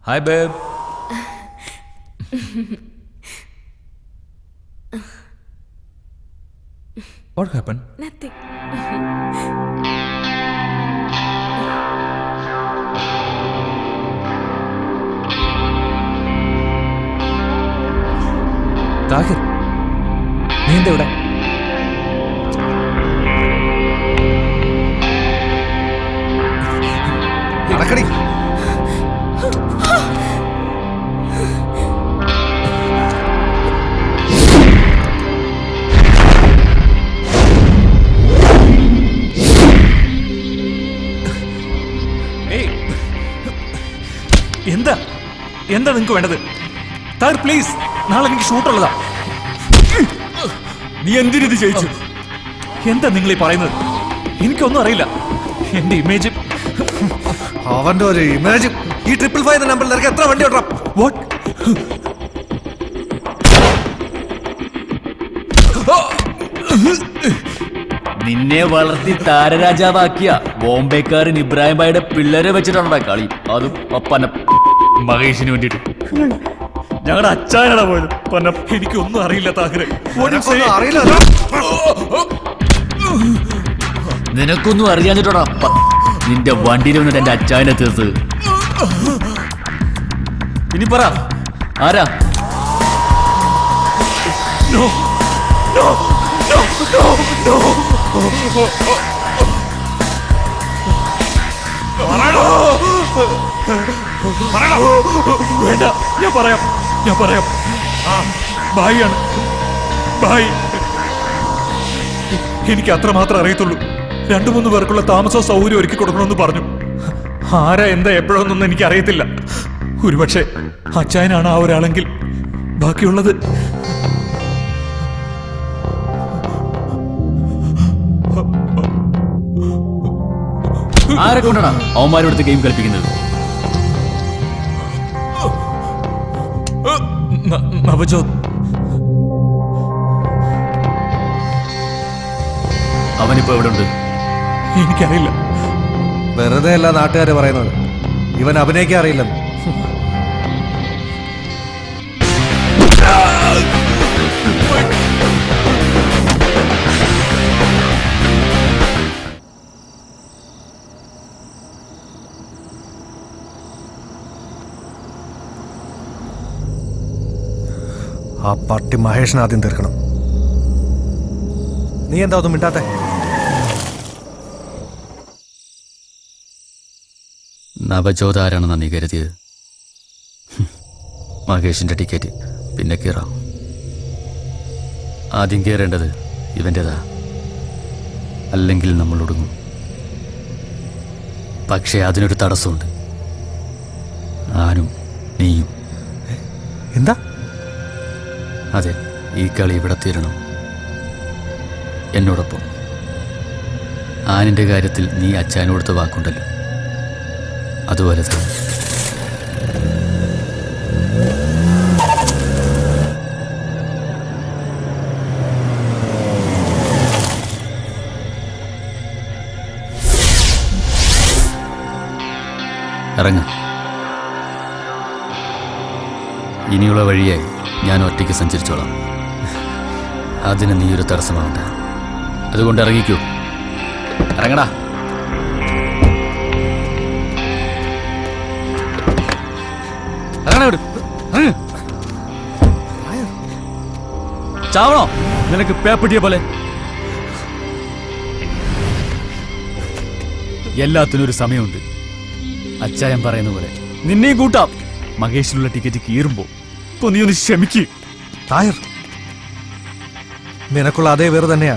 Hi, babe. What happened? Nothing. Thahir, നീ എന്താ ഇവിടെ? നടക്കടി. എന്താ എന്താ നിങ്ങക്ക് വേണ്ടത്? താർ പ്ലീസ്, നാളെ എനിക്ക് ഷൂട്ടുള്ളതാ. നീ എന്തിനിത് ചെയ്യിച്ചു? എന്താ നിങ്ങൾ ഈ പറയുന്നത്? എനിക്കൊന്നും അറിയില്ല. എന്റെ ഇമേജ്, അവന്റെ ഒരു ഇമേജ്. ഈ 555 നമ്പറിൽ നിനക്ക് എത്ര വണ്ടി ഓടാം? വാട്ട്? നിന്നെ വളർത്തി താരരാജാവാക്കിയ ബോംബെക്കാരൻ ഇബ്രാഹിം ഭായിയുടെ പിള്ളേരെ വെച്ചിട്ടാണ് കളി. അതും പന്ന മഹേഷിന് വേണ്ടിട്ട്. ഞങ്ങളുടെ അച്ചായനാണ് പോയത്. എനിക്കൊന്നും അറിയില്ല താഹിറെ. നിനക്കൊന്നും അറിയാഞ്ഞിട്ടോടാ നിന്റെ വണ്ടിയിൽ വന്നിട്ട് എന്റെ അച്ചായനെ തീർത്ത്. ഇനി പറ, ആരാ? No, no, no, no, no. വേണ്ട, ഞാൻ പറയാം. ഭായിയാണ്, ഭായി. എനിക്ക് അത്രമാത്രം അറിയത്തുള്ളൂ. 2-3 പേർക്കുള്ള താമസവും സൗകര്യം ഒരുക്കി കൊടുക്കണമെന്ന് പറഞ്ഞു. ആരാ എന്താ എപ്പോഴൊന്നും എനിക്ക് അറിയത്തില്ല. ഒരുപക്ഷെ അച്ചായനാണ് ആ ഒരാളെങ്കിൽ ബാക്കിയുള്ളത് ആരെ കൊണ്ടാണ് അവന്മാരോടുത്ത് ഗെയിം കളിപ്പിക്കുന്നത്? നവജോത്. അവനിപ്പോ എവിടെ ഉണ്ട്? എനിക്കറിയില്ല. വെറുതെ അല്ല നാട്ടുകാര് പറയുന്നത്, ഇവൻ അഭിനയിക്കാൻ അറിയില്ലെന്ന്. ആ പട്ടി മഹേഷിനെ ആദ്യം തീർക്കണം. നീ എന്താ ഒന്നും മിണ്ടാത്തെ? നവജോത് ആരാണെന്നാ നീ കരുതിയത്? മഹേഷിന്റെ ടിക്കറ്റ് പിന്നെ കയറാം. ആദ്യം കയറേണ്ടത് ഇവൻ്റെതാ, അല്ലെങ്കിൽ നമ്മൾ ഒടുങ്ങും. പക്ഷേ അതിനൊരു തടസ്സമുണ്ട്. ആനും നീയും. എന്താ? അതെ, ഈ കളി ഇവിടെ തീരണം എന്നോടൊപ്പം. ആനിൻ്റെ കാര്യത്തിൽ നീ അച്ചാനോടുത്ത വാക്കുണ്ടല്ലോ, അതുപോലെ തന്നെ. ഇറങ്ങ. ഇനിയുള്ള വഴിയായി ഞാൻ ഒറ്റയ്ക്ക് സഞ്ചരിച്ചോളാം. അതിന് നീ ഒരു തടസ്സമാവണ്ട. അതുകൊണ്ട് ഇറങ്ങിക്കൂ. ഇറങ്ങടാ. ചാവണോ നിനക്ക് പേപ്പിട്ടിയ പോലെ? എല്ലാത്തിനും ഒരു സമയമുണ്ട്. അച്ചായൻ പറയുന്ന പോലെ നിന്നെയും കൂട്ടാം. മഹേഷിനുള്ള ടിക്കറ്റ് കീറുമ്പോ ഇപ്പൊ നീ ഒന്ന് ക്ഷമിക്ക്. തായർ, നിനക്കുള്ള അതേ വേറെ തന്നെയാ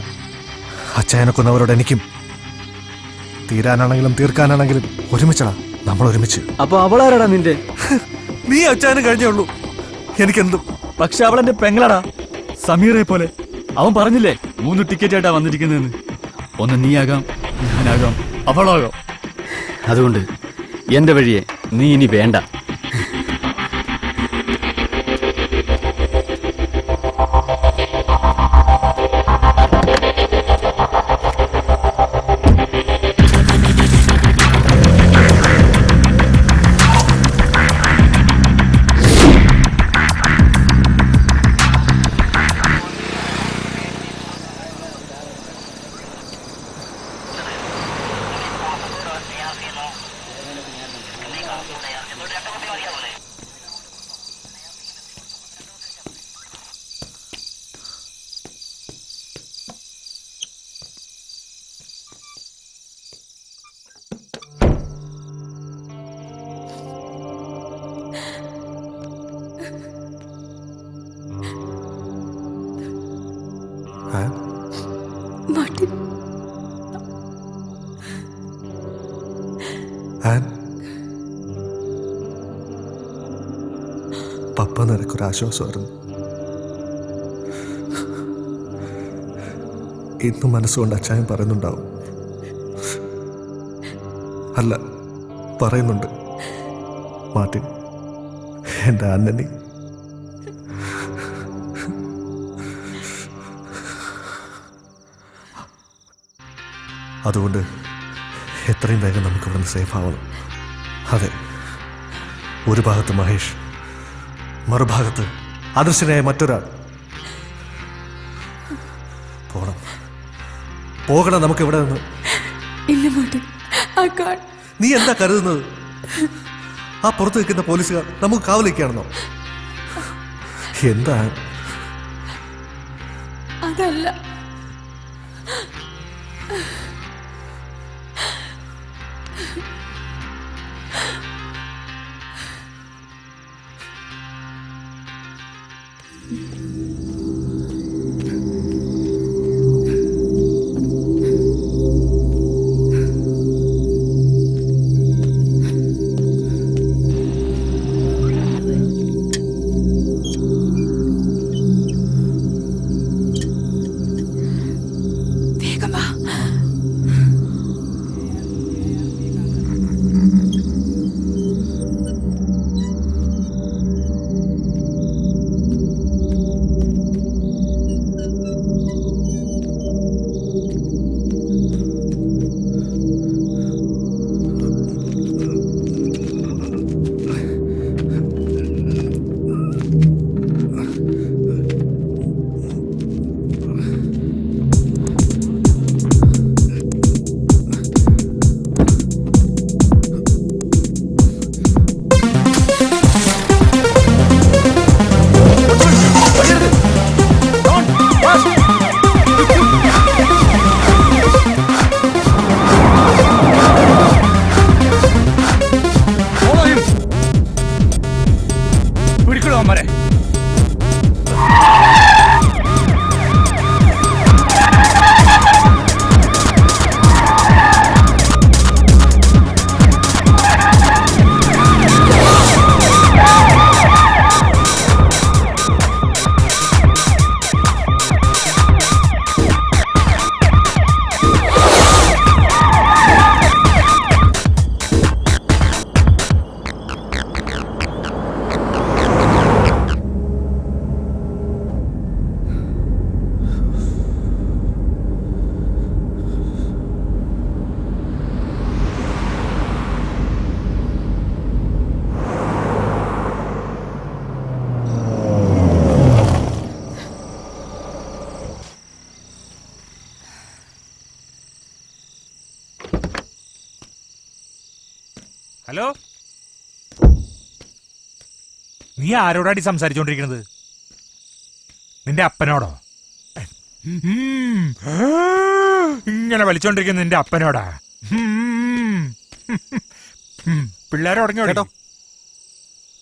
അച്ചായനെ കൊന്നവരോട് എനിക്കും. തീരാനാണെങ്കിലും തീർക്കാനാണെങ്കിലും ഒരുമിച്ചടാ, നമ്മൾ ഒരുമിച്ച്. അപ്പൊ അവളാരാടാ നിന്റെ? നീ അച്ചായന് കഴിഞ്ഞേ ഉള്ളൂ, എനിക്കെന്തും. പക്ഷെ അവൾ എന്റെ പെങ്ങളാടാ, സമീറെ പോലെ. അവൻ പറഞ്ഞില്ലേ 3 ടിക്കറ്റ് ആയിട്ടാ വന്നിരിക്കുന്നതെന്ന്. ഒന്ന് നീയാകാം, ഞാനാകാം, അവളാകാം. അതുകൊണ്ട് എന്റെ വഴിയെ നീ ഇനി വേണ്ട. മാർട്ടിൻ, പപ്പ നിനക്കൊരാശ്വാസമായിരുന്നു. ഇന്നും മനസ്സുകൊണ്ട് അച്ചായൻ പറയുന്നുണ്ടാവും. അല്ല, പറയുന്നുണ്ട്. മാർട്ടിൻ, എൻ്റെ അന്നനി. അതുകൊണ്ട് എത്രയും വേഗം നമുക്ക് ഇവിടുന്ന് സേഫ് ആവണം. അതെ, ഒരു ഭാഗത്ത് മഹേഷ്, മറുഭാഗത്ത് അദൃശ്യനായ മറ്റൊരാൾ. പോകണം നമുക്ക് ഇവിടെ നിന്ന്. ഇല്ല മാർട്ടിൻ, നീ എന്താ കരുതുന്നത്? ആ പുറത്ത് നിൽക്കുന്ന പോലീസുകാർ നമുക്ക് കാവലിരിക്കുകയാണെന്നോ? എന്താ? അതല്ല, ഹലോ, നീ ആരോടാടി സംസാരിച്ചോണ്ടിരിക്കുന്നത്? നിന്റെ അപ്പനോടോ? ഇങ്ങനെ വലിച്ചോണ്ടിരിക്കുന്ന നിന്റെ അപ്പനോടാ? പിള്ളേരെ ഉടങ്ങി ചേട്ടോ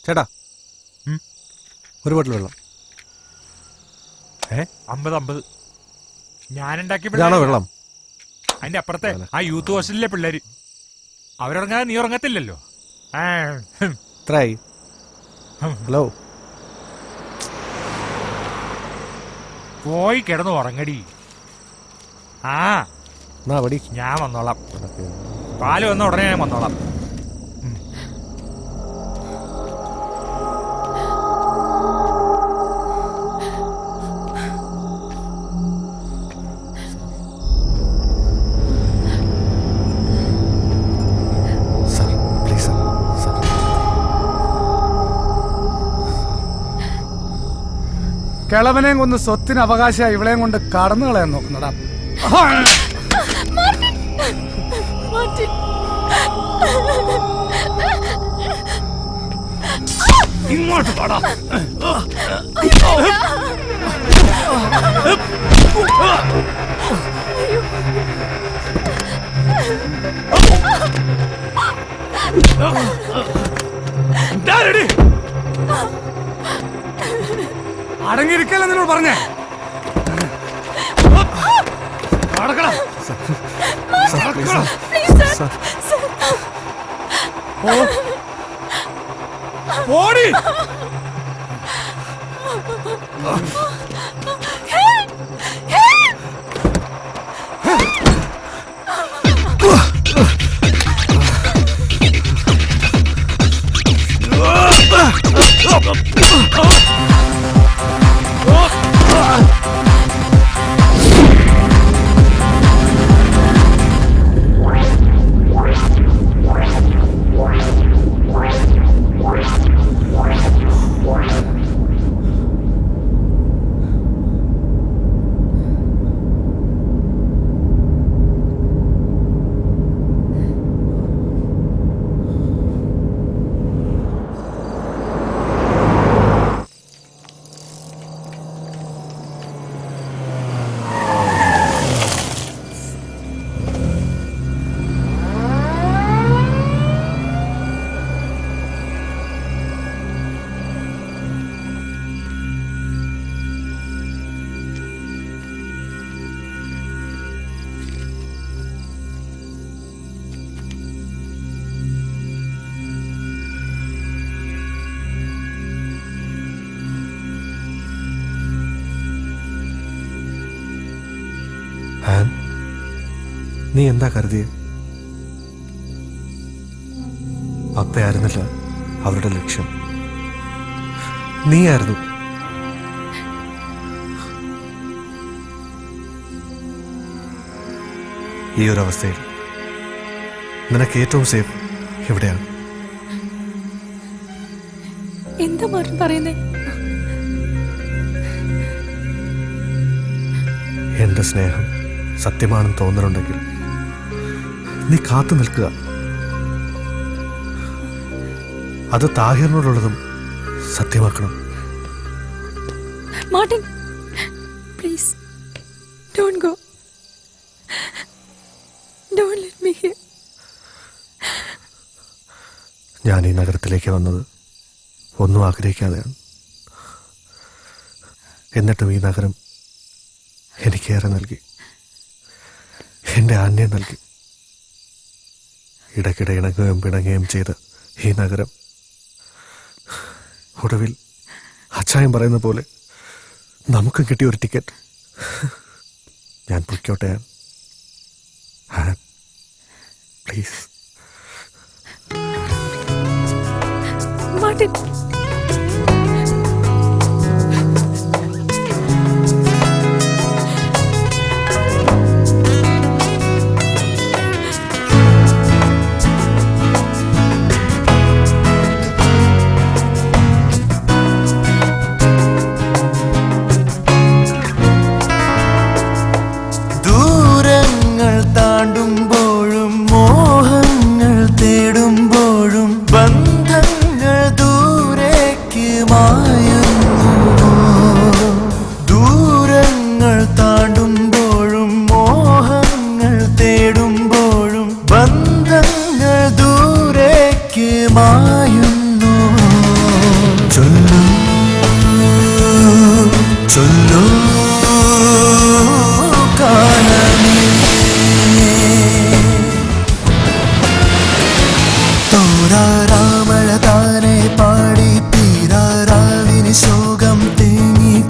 ചേട്ടാ ഒരു ബോട്ടിൽ വെള്ളം. 50 ഞാനുണ്ടാക്കിയ ഇതാണോ വെള്ളം? അതിന്റെ അപ്പുറത്തെ ആ യൂത്ത് ഹോസ്റ്റലിലെ പിള്ളേര് അവരുറങ്ങാതെ നീ ഉറങ്ങത്തില്ലല്ലോ. എത്രയായി? ഹലോ, പോയി കിടന്നു ഉറങ്ങടി. ആ ഞാൻ വന്നോളാം. പാല് വന്ന ഉടനെ ഞാൻ വന്നോളാം. കിളവനെയും കൊന്ന് സ്വത്തിന് അവകാശമായി ഇവളെയും കൊണ്ട് കടന്നു കളയാൻ നോക്കുന്നടാ. ഇങ്ങോട്ട് പാടാ. അടങ്ങിയിരിക്കല്ല നിന്നോട് പറഞ്ഞേ. ഓടി നീ എന്താ കരുതിയ? അപ്പയായിരുന്നില്ല അവരുടെ ലക്ഷ്യം, നീയായിരുന്നു. ഈ ഒരു അവസ്ഥയിൽ നിനക്ക് ഏറ്റവും സേഫ് എവിടെയാണ്? എന്താ മാർട്ടിൻ പറയുന്നേ? എന്റെ സ്നേഹം സത്യമാണെന്ന് തോന്നലുണ്ടെങ്കിൽ നീ കാത്തു നിൽക്കുക. അത് താഹിറിനോടുള്ളതും സത്യമാക്കണം. Martin, please don't go. Don't let me hear. ഞാൻ ഈ നഗരത്തിലേക്ക് വന്നത് ഒന്നും ആഗ്രഹിക്കാതെയാണ്. എന്നിട്ടും ഈ നഗരം എനിക്കേറെ നൽകി, എൻ്റെ ആന്യം നൽകി. ഇടയ്ക്കിടെ ഇണങ്ങുകയും പിണങ്ങുകയും ചെയ്ത് ഈ നഗരം ഒടുവിൽ അച്ചായം പറയുന്ന പോലെ നമുക്കും കിട്ടിയ ഒരു ടിക്കറ്റ്. ഞാൻ പൊയ്ക്കോട്ടെ പ്ലീസ്. മാർട്ടിൻ, ബന്ധങ്ങൾ ദൂരെ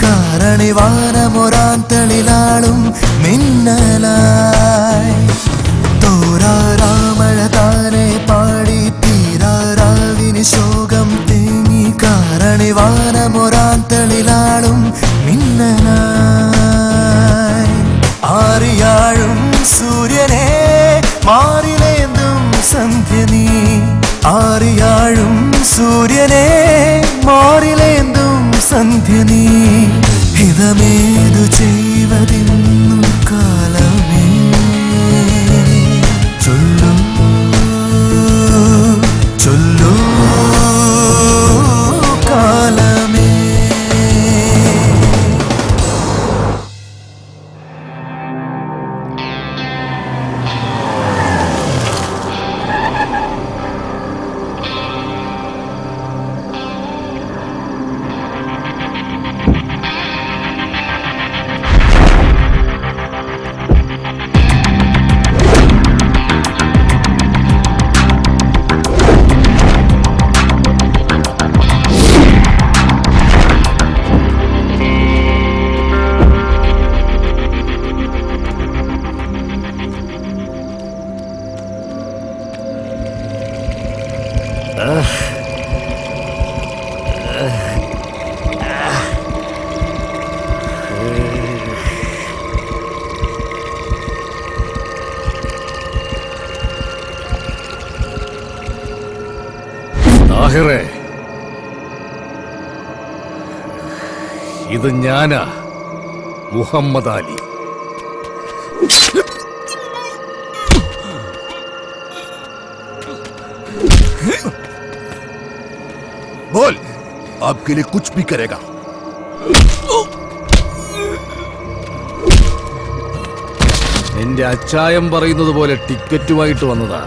കാരണിവാനമൊരാന്തളിലാളും മിന്നലായി തോരാരാമഴ താനെ പാടി തീരാരാവിന് ശോകം തേങ്ങി കാരണിവാനമൊരാന്തളിലാളും മിന്നലായി ആറിയാഴും സൂര്യനെ മാറിലേന്തും സന്ധ്യ നീ ആറിയാഴും സൂര്യനെ മാറിലേന്തും സന്ധ്യ നീ ഹിതമേതു ചെയ്വതിന്നു കാലമേ ചൊല്ലൂ ചൊല്ലൂ കാലമേ. താഹിറേ, ഇത് ഞാനാ, മുഹമ്മദ് അലി. बोल आपके लिए कुछ भी करेगा. നിന്റെ അച്ചായം പറയുന്നത് പോലെ ടിക്കറ്റുമായിട്ട് വന്നതാ.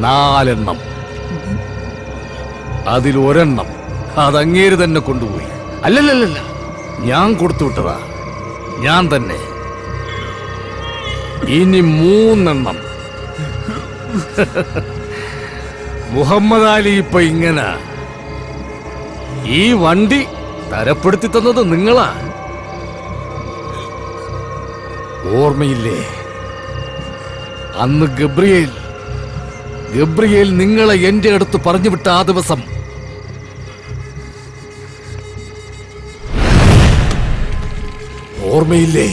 4 എണ്ണം. അതിൽ 1 എണ്ണം അതങ്ങേര് തന്നെ കൊണ്ടുപോയി. അല്ലല്ലല്ല, ഞാൻ കൊടുത്തു വിട്ടതാ, ഞാൻ തന്നെ. ഇനി 3 എണ്ണം. മുഹമ്മദ് അലി ഇപ്പൊ ഇങ്ങനെ. ഈ വണ്ടി തരപ്പെടുത്തി തന്നത് നിങ്ങളാ. ഓർമ്മയില്ലേ അന്ന് ഗബ്രിയേൽ നിങ്ങളെ എന്റെ അടുത്ത് പറഞ്ഞു വിട്ട ആ ദിവസം? ഓർമ്മയില്ലേ?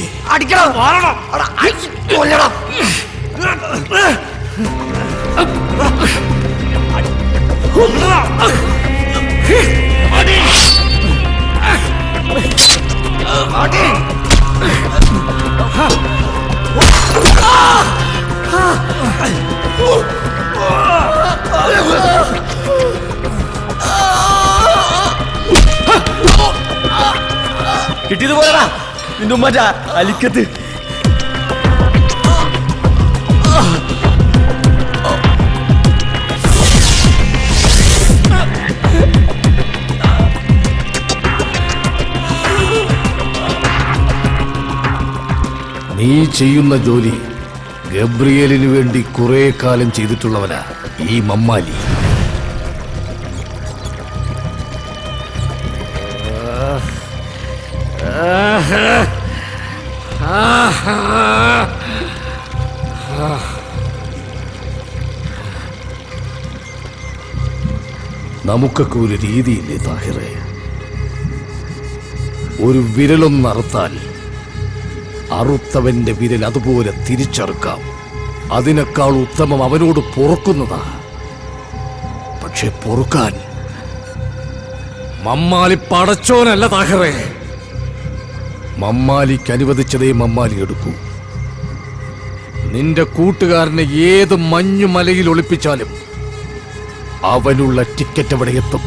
കിട്ടിയത് പോലെടാ നിന്റെ ഉമ്മ അലിക്കത്ത്. നീ ചെയ്യുന്ന ജോലി ഗബ്രിയേലിന് വേണ്ടി കുറെ കാലം ചെയ്തിട്ടുള്ളവനാ ഈ മമ്മാലി. നമുക്കൊക്കെ ഒരു രീതിയില്ലേ താഹിറേ? ഒരു വിരലൊന്നറുത്താൽ അറുത്തവന്റെ വിരൽ അതുപോലെ തിരിച്ചറുക്കാം. അതിനേക്കാൾ ഉത്തമം അവനോട് പൊറുക്കുന്നതാ. പക്ഷെ പൊറുക്കാൻ മമ്മാലി പടച്ചോനല്ല താഹിറേ. മമ്മാലിക്ക് അനുവദിച്ചതേ മമ്മാലി എടുക്കൂ. നിന്റെ കൂട്ടുകാരനെ ഏത് മഞ്ഞുമലയിൽ ഒളിപ്പിച്ചാലും അവനുള്ള ടിക്കറ്റ് അവിടെ എത്തും.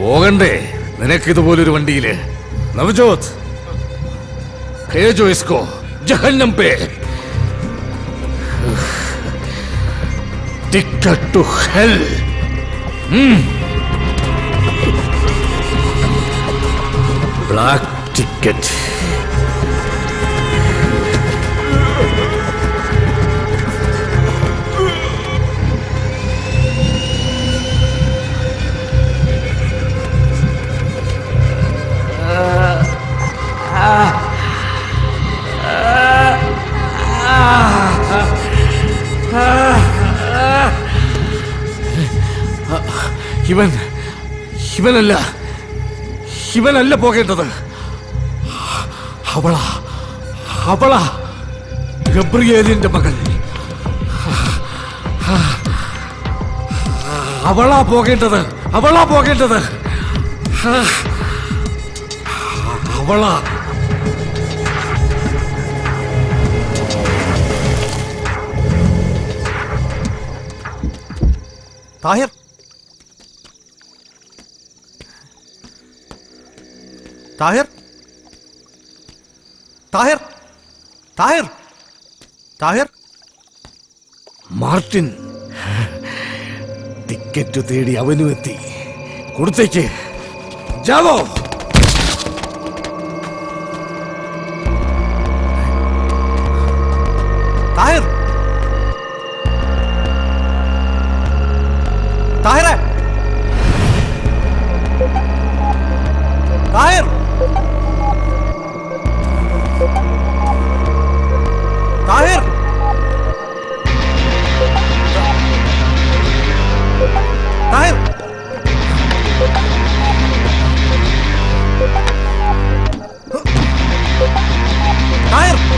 പോകണ്ടേ നിനക്കിതുപോലൊരു വണ്ടിയില്? നവജോത്, भेजो इसको जहन्नम पे. Ticket to hell. Black ticket. ഇവനല്ല പോകേണ്ടത്. അവളാ ഗബ്രിയേലിന്റെ മകൾ. അവളാ പോകേണ്ടത്. അവളാ. താഹിർ, താഹിർ, താഹിർ, താഹിർ, താഹിർ. മാർട്ടിൻ ടിക്കറ്റ് തേടി അവനും എത്തി. കൊടുത്തേക്ക്. ജാവോ. താഹിർ, താഹിറെ, താഹിർ, താഹിർ, താഹിർ. താഹിർ.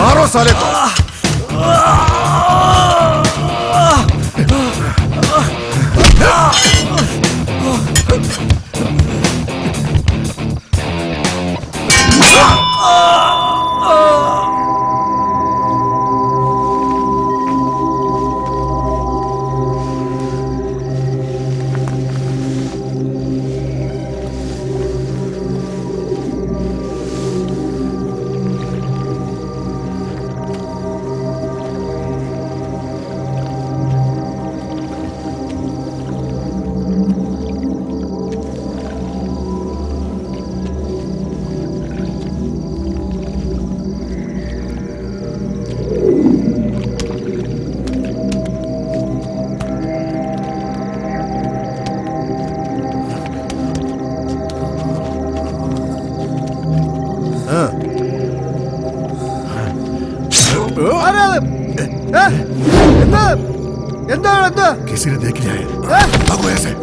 मारो साले को। किसी ने देख लिया है, भागो ऐसे।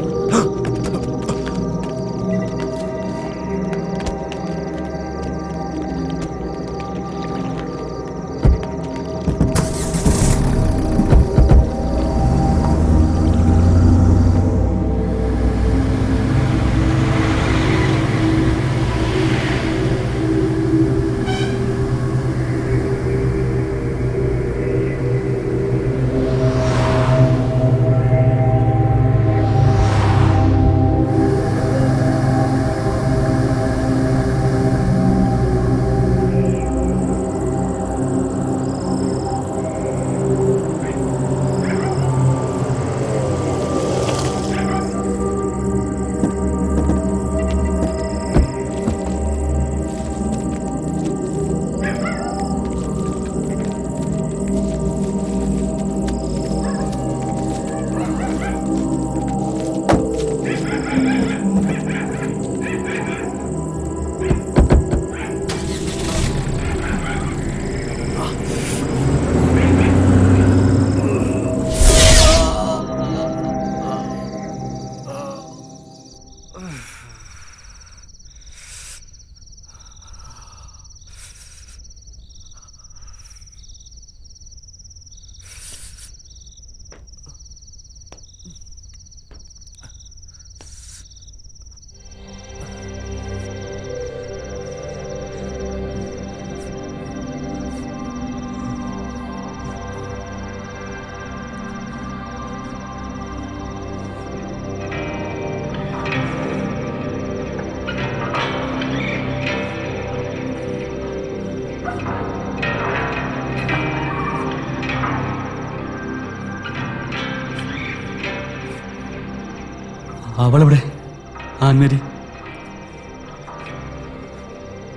അവളെവിടെ? ആൻമേരി,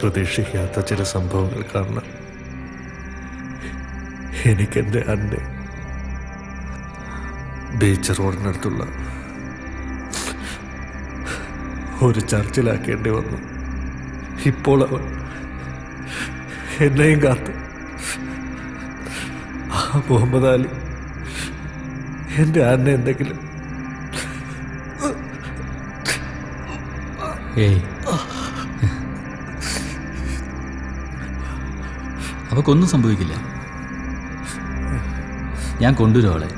പ്രതീക്ഷിക്കാത്ത ചില സംഭവങ്ങൾ കാരണം എനിക്കെൻ്റെ അന്നെ ബീച്ച് റോഡിനടുത്തുള്ള ഒരു ചർച്ചിലാക്കേണ്ടി വന്നു. ഇപ്പോൾ അവൻ എന്നെയും കാത്ത് ആ മുഹമ്മദ് അലി എൻ്റെ അന്നെ എന്തെങ്കിലും അവക്കൊന്നും സംഭവിക്കില്ല. ഞാൻ കൊണ്ടുവരും അവളെ.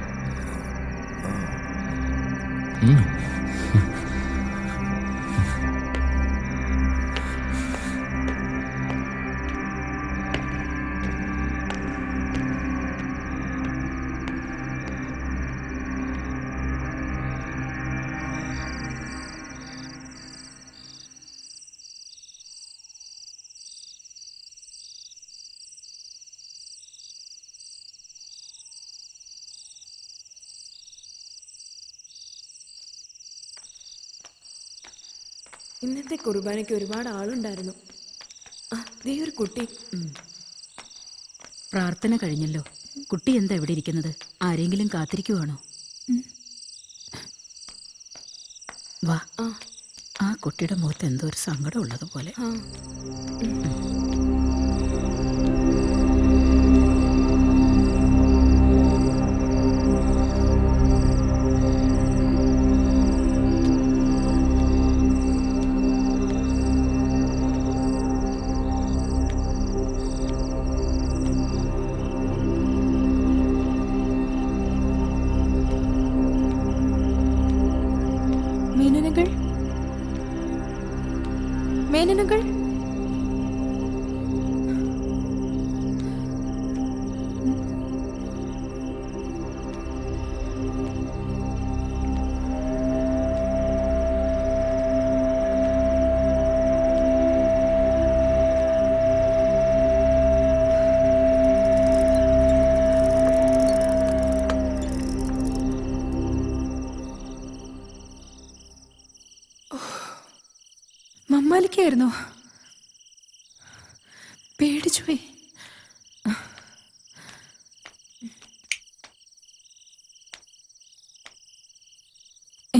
ഇന്നത്തെ കുർബാനയ്ക്ക് ഒരുപാട് ആളുണ്ടായിരുന്നു. ദേ ഒരു കുട്ടി. പ്രാർത്ഥന കഴിഞ്ഞല്ലോ. കുട്ടി എന്താ ഇവിടെ ഇരിക്കുന്നത്? ആരെങ്കിലും കാത്തിരിക്കുവാണോ? വാ. ആ കുട്ടിയുടെ മുഖത്ത് എന്തോ ഒരു സങ്കടം ഉള്ളതുപോലെ. മേനനകൾ മമ്മാലിക്കായിരുന്നോ? പേടിച്ചുപോയി.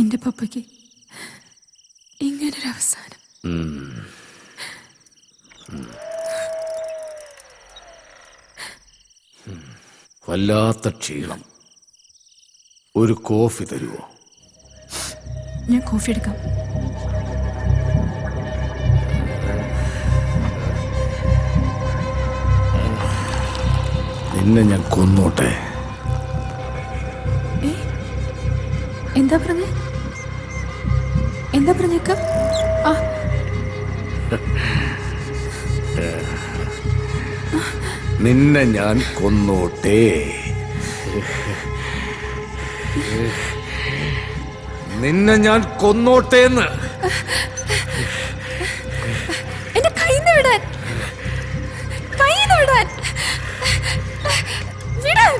എന്റെ പപ്പയ്ക്ക് ഇങ്ങനൊരവസാനം. വല്ലാത്ത ക്ഷീണം. ഒരു കോഫി തരുമോ? ഞാൻ കോഫി എടുക്കാം. നിന്നെ ഞാൻ കൊന്നോട്ടെ. എന്താ പറഞ്ഞേ? എന്താ പറഞ്ഞേക്ക? നിന്നെ ഞാൻ കൊന്നോട്ടെ. നിന്നെ ഞാൻ കൊന്നോട്ടേന്ന്. എന്റെ കൈന്ന് വിടാൻ, കൈന്ന് വിടാൻ, വിടാൻ.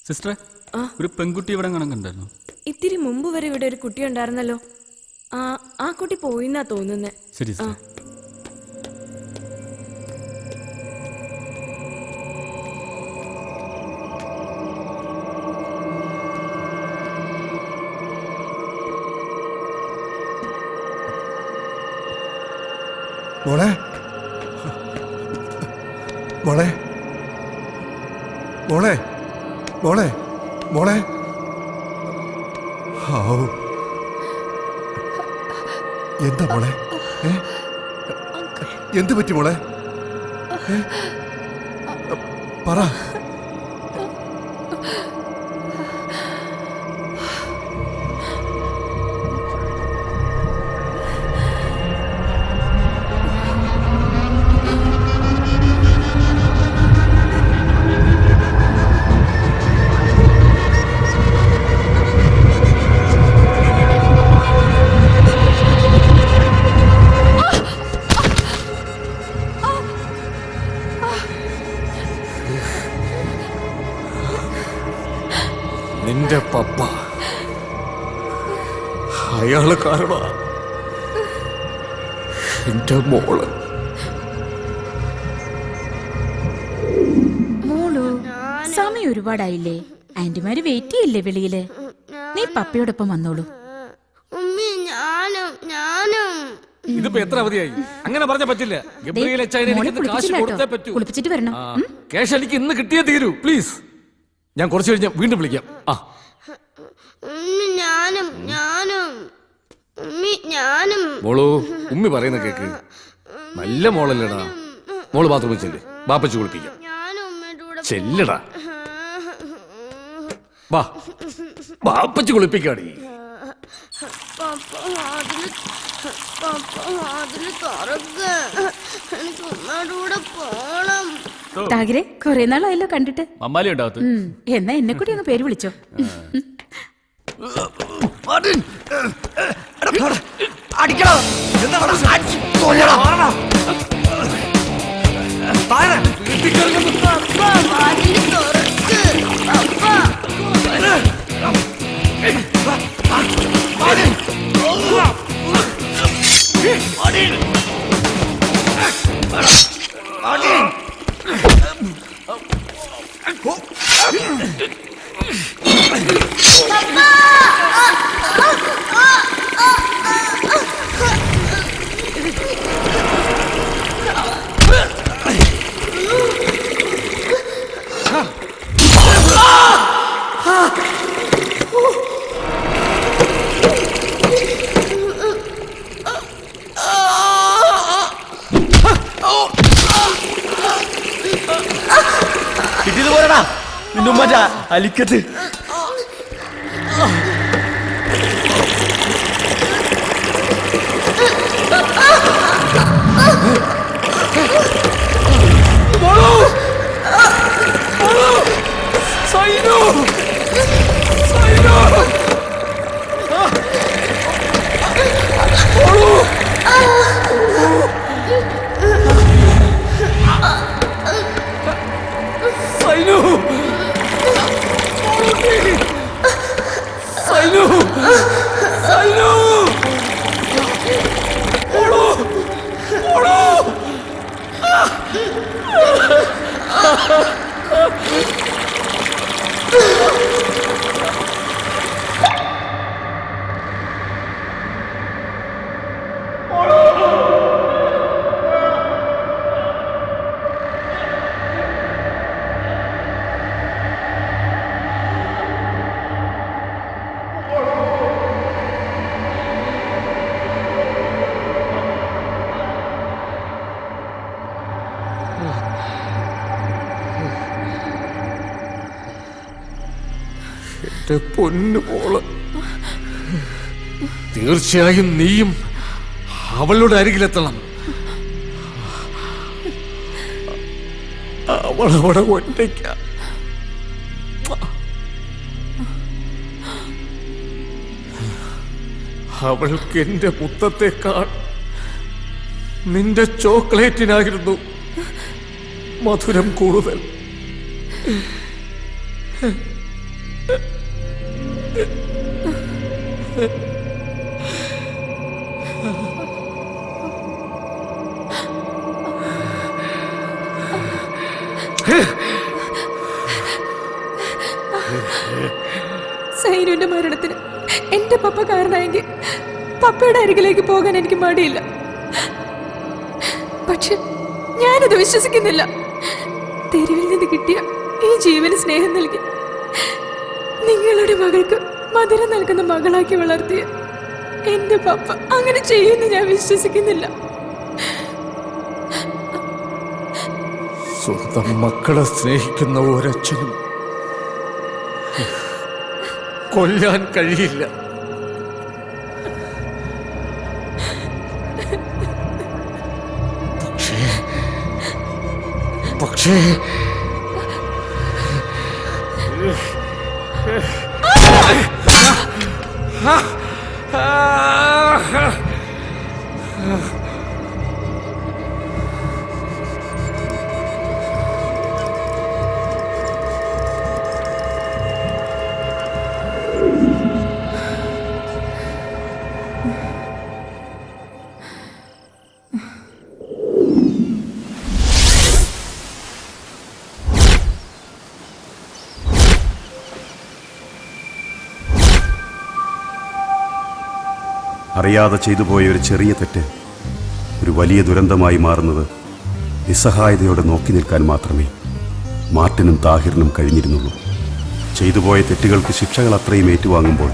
സിസ്റ്ററെ, ഒരു പെൺകുട്ടി ഇവിടെ കണക്കുണ്ടായിരുന്നു. ഇത്തിരി മുമ്പ് വരെ ഇവിടെ ഒരു കുട്ടി ഉണ്ടായിരുന്നല്ലോ. ആ കുട്ടി പോയിന്നാ തോന്നുന്നേ. ശരി സിസ്റ്റർ. മോളെ, മോളെ, മോളെ, മോളെ, മോളെ. ഹാവൂ, എന്താ മോളെ? എന്ത് പറ്റി മോളെ? പറ. നിന്റെ പപ്പ, അയാള് കാരണം എന്റെ മോള്. മോളു, സമയം ഒരുപാടായില്ലേ? ആന്റിമാര് വെയിറ്റ് ചെയ്യില്ലേ വെളിയില്? നീ പപ്പയോടൊപ്പം വന്നോളൂ. ഇതിപ്പോ എത്ര അവധിയായി? അങ്ങനെ പറഞ്ഞ പറ്റില്ല. ഗബ്രിയേൽ അച്ചായനെ എനിക്ക് കാശ് കൊടുത്തേ പറ്റൂ. കുളിപ്പിച്ചിട്ട് വരണം. ക്യാഷ് എനിക്ക് ഇന്ന് കിട്ടിയേ തീരൂ. പ്ലീസ്, ഞാൻ കുറച്ച് കഴിഞ്ഞ് വീണ്ടും വിളിക്കാം. മോളു, ഉമ്മി പറയുന്ന കേക്ക്. നല്ല മോളല്ലേടാ. മോള് ബാത്റൂമിൽ ചെല്ല്, ബാപ്പച്ചു കുളിപ്പിക്കാം. ചെല്ലടാ, വാ, ബാപ്പച്ചു കുളിപ്പിക്കാടി. താഗിരെ, കുറെ നാളായല്ലോ കണ്ടിട്ട്. മമ്മാലി ഉണ്ടാവത്ത്. എന്നാ എന്നെ കൂടി അങ്ങ് പേര് വിളിച്ചോ. എവിടാടാ നിന്റെ മറ്റ അലിക്കത്ത്? സൈനു സൈനു സൈനു സൈനു സൈനു ഓടോ ഓടോ എന്റെ പൊന്നു മോള്, തീർച്ചയായും നീയും അവളുടെ അരികിലെത്തണം. അവളവിടെ ഒറ്റയ്ക്ക. അവൾക്ക് എന്റെ മുത്തത്തേക്കാൾ നിന്റെ ചോക്ലേറ്റിനായിരുന്നു മധുരം കൂടുതൽ. സൈനുവിന്റെ മരണത്തിന് എന്റെ പപ്പ കാരണമായെങ്കിൽ പപ്പയുടെ അരികിലേക്ക് പോകാൻ എനിക്ക് മടിയില്ല. പക്ഷെ ഞാനത് വിശ്വസിക്കുന്നില്ല. തെരുവിൽ നിന്ന് കിട്ടിയ ഈ ജീവന് സ്നേഹം നൽകി നിങ്ങളുടെ മകൾക്ക് മധുരം നൽകുന്ന മകളാക്കി വളർത്തിയ എന്റെ പപ്പ അങ്ങനെ ചെയ്യുമെന്ന് ഞാൻ വിശ്വസിക്കുന്നില്ല. സ്വന്തം മക്കളെ സ്നേഹിക്കുന്ന ഒരച്ഛനും കൊല്ലാൻ കഴിയില്ല. പക്ഷേ അറിയാതെ ചെയ്തു പോയ ഒരു ചെറിയ തെറ്റ് ഒരു വലിയ ദുരന്തമായി മാറുന്നത് നിസ്സഹായതയോടെ നോക്കി നിൽക്കാൻ മാത്രമേ മാർട്ടിനും താഹിറിനും കഴിഞ്ഞിരുന്നുള്ളൂ. ചെയ്തുപോയ തെറ്റുകൾക്ക് ശിക്ഷകൾ അത്രയും ഏറ്റുവാങ്ങുമ്പോൾ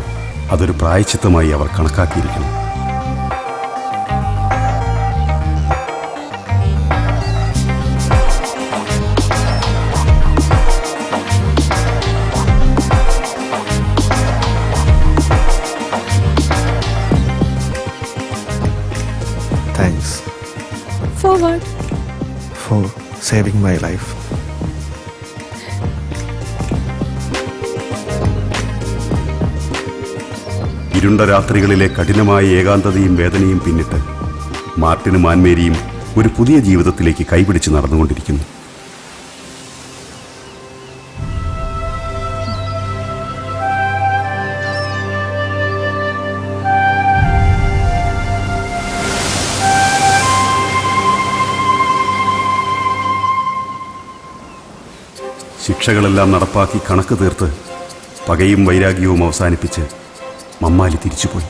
അതൊരു പ്രായശ്ചിത്തമായി അവർ കണക്കാക്കിയിരിക്കണം. Thanks For what? for saving my life. ഇരുണ്ട രാത്രികളിലെ കഠിനമായ ഏകാന്തതയും വേദനയും പിന്നിട്ട് മാർട്ടിനും ആൻമേരിയും ഒരു പുതിയ ജീവിതത്തിലേക്ക് കൈപിടിച്ച് നടന്നുകൊണ്ടിരിക്കുന്നു. ശിക്ഷകളെല്ലാം നടപ്പാക്കി കണക്ക് തീർത്ത് പകയും വൈരാഗ്യവും അവസാനിപ്പിച്ച് മമ്മാലി തിരിച്ചുപോയി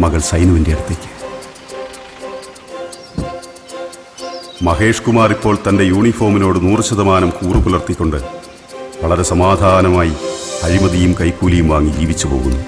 മകൾ സൈനുവിൻ്റെ അടുത്തേക്ക്. മഹേഷ് കുമാർ ഇപ്പോൾ തൻ്റെ യൂണിഫോമിനോട് 100% കൂറു പുലർത്തിക്കൊണ്ട് വളരെ സമാധാനമായി അഴിമതിയും കൈക്കൂലിയും വാങ്ങി ജീവിച്ചു പോകുന്നു.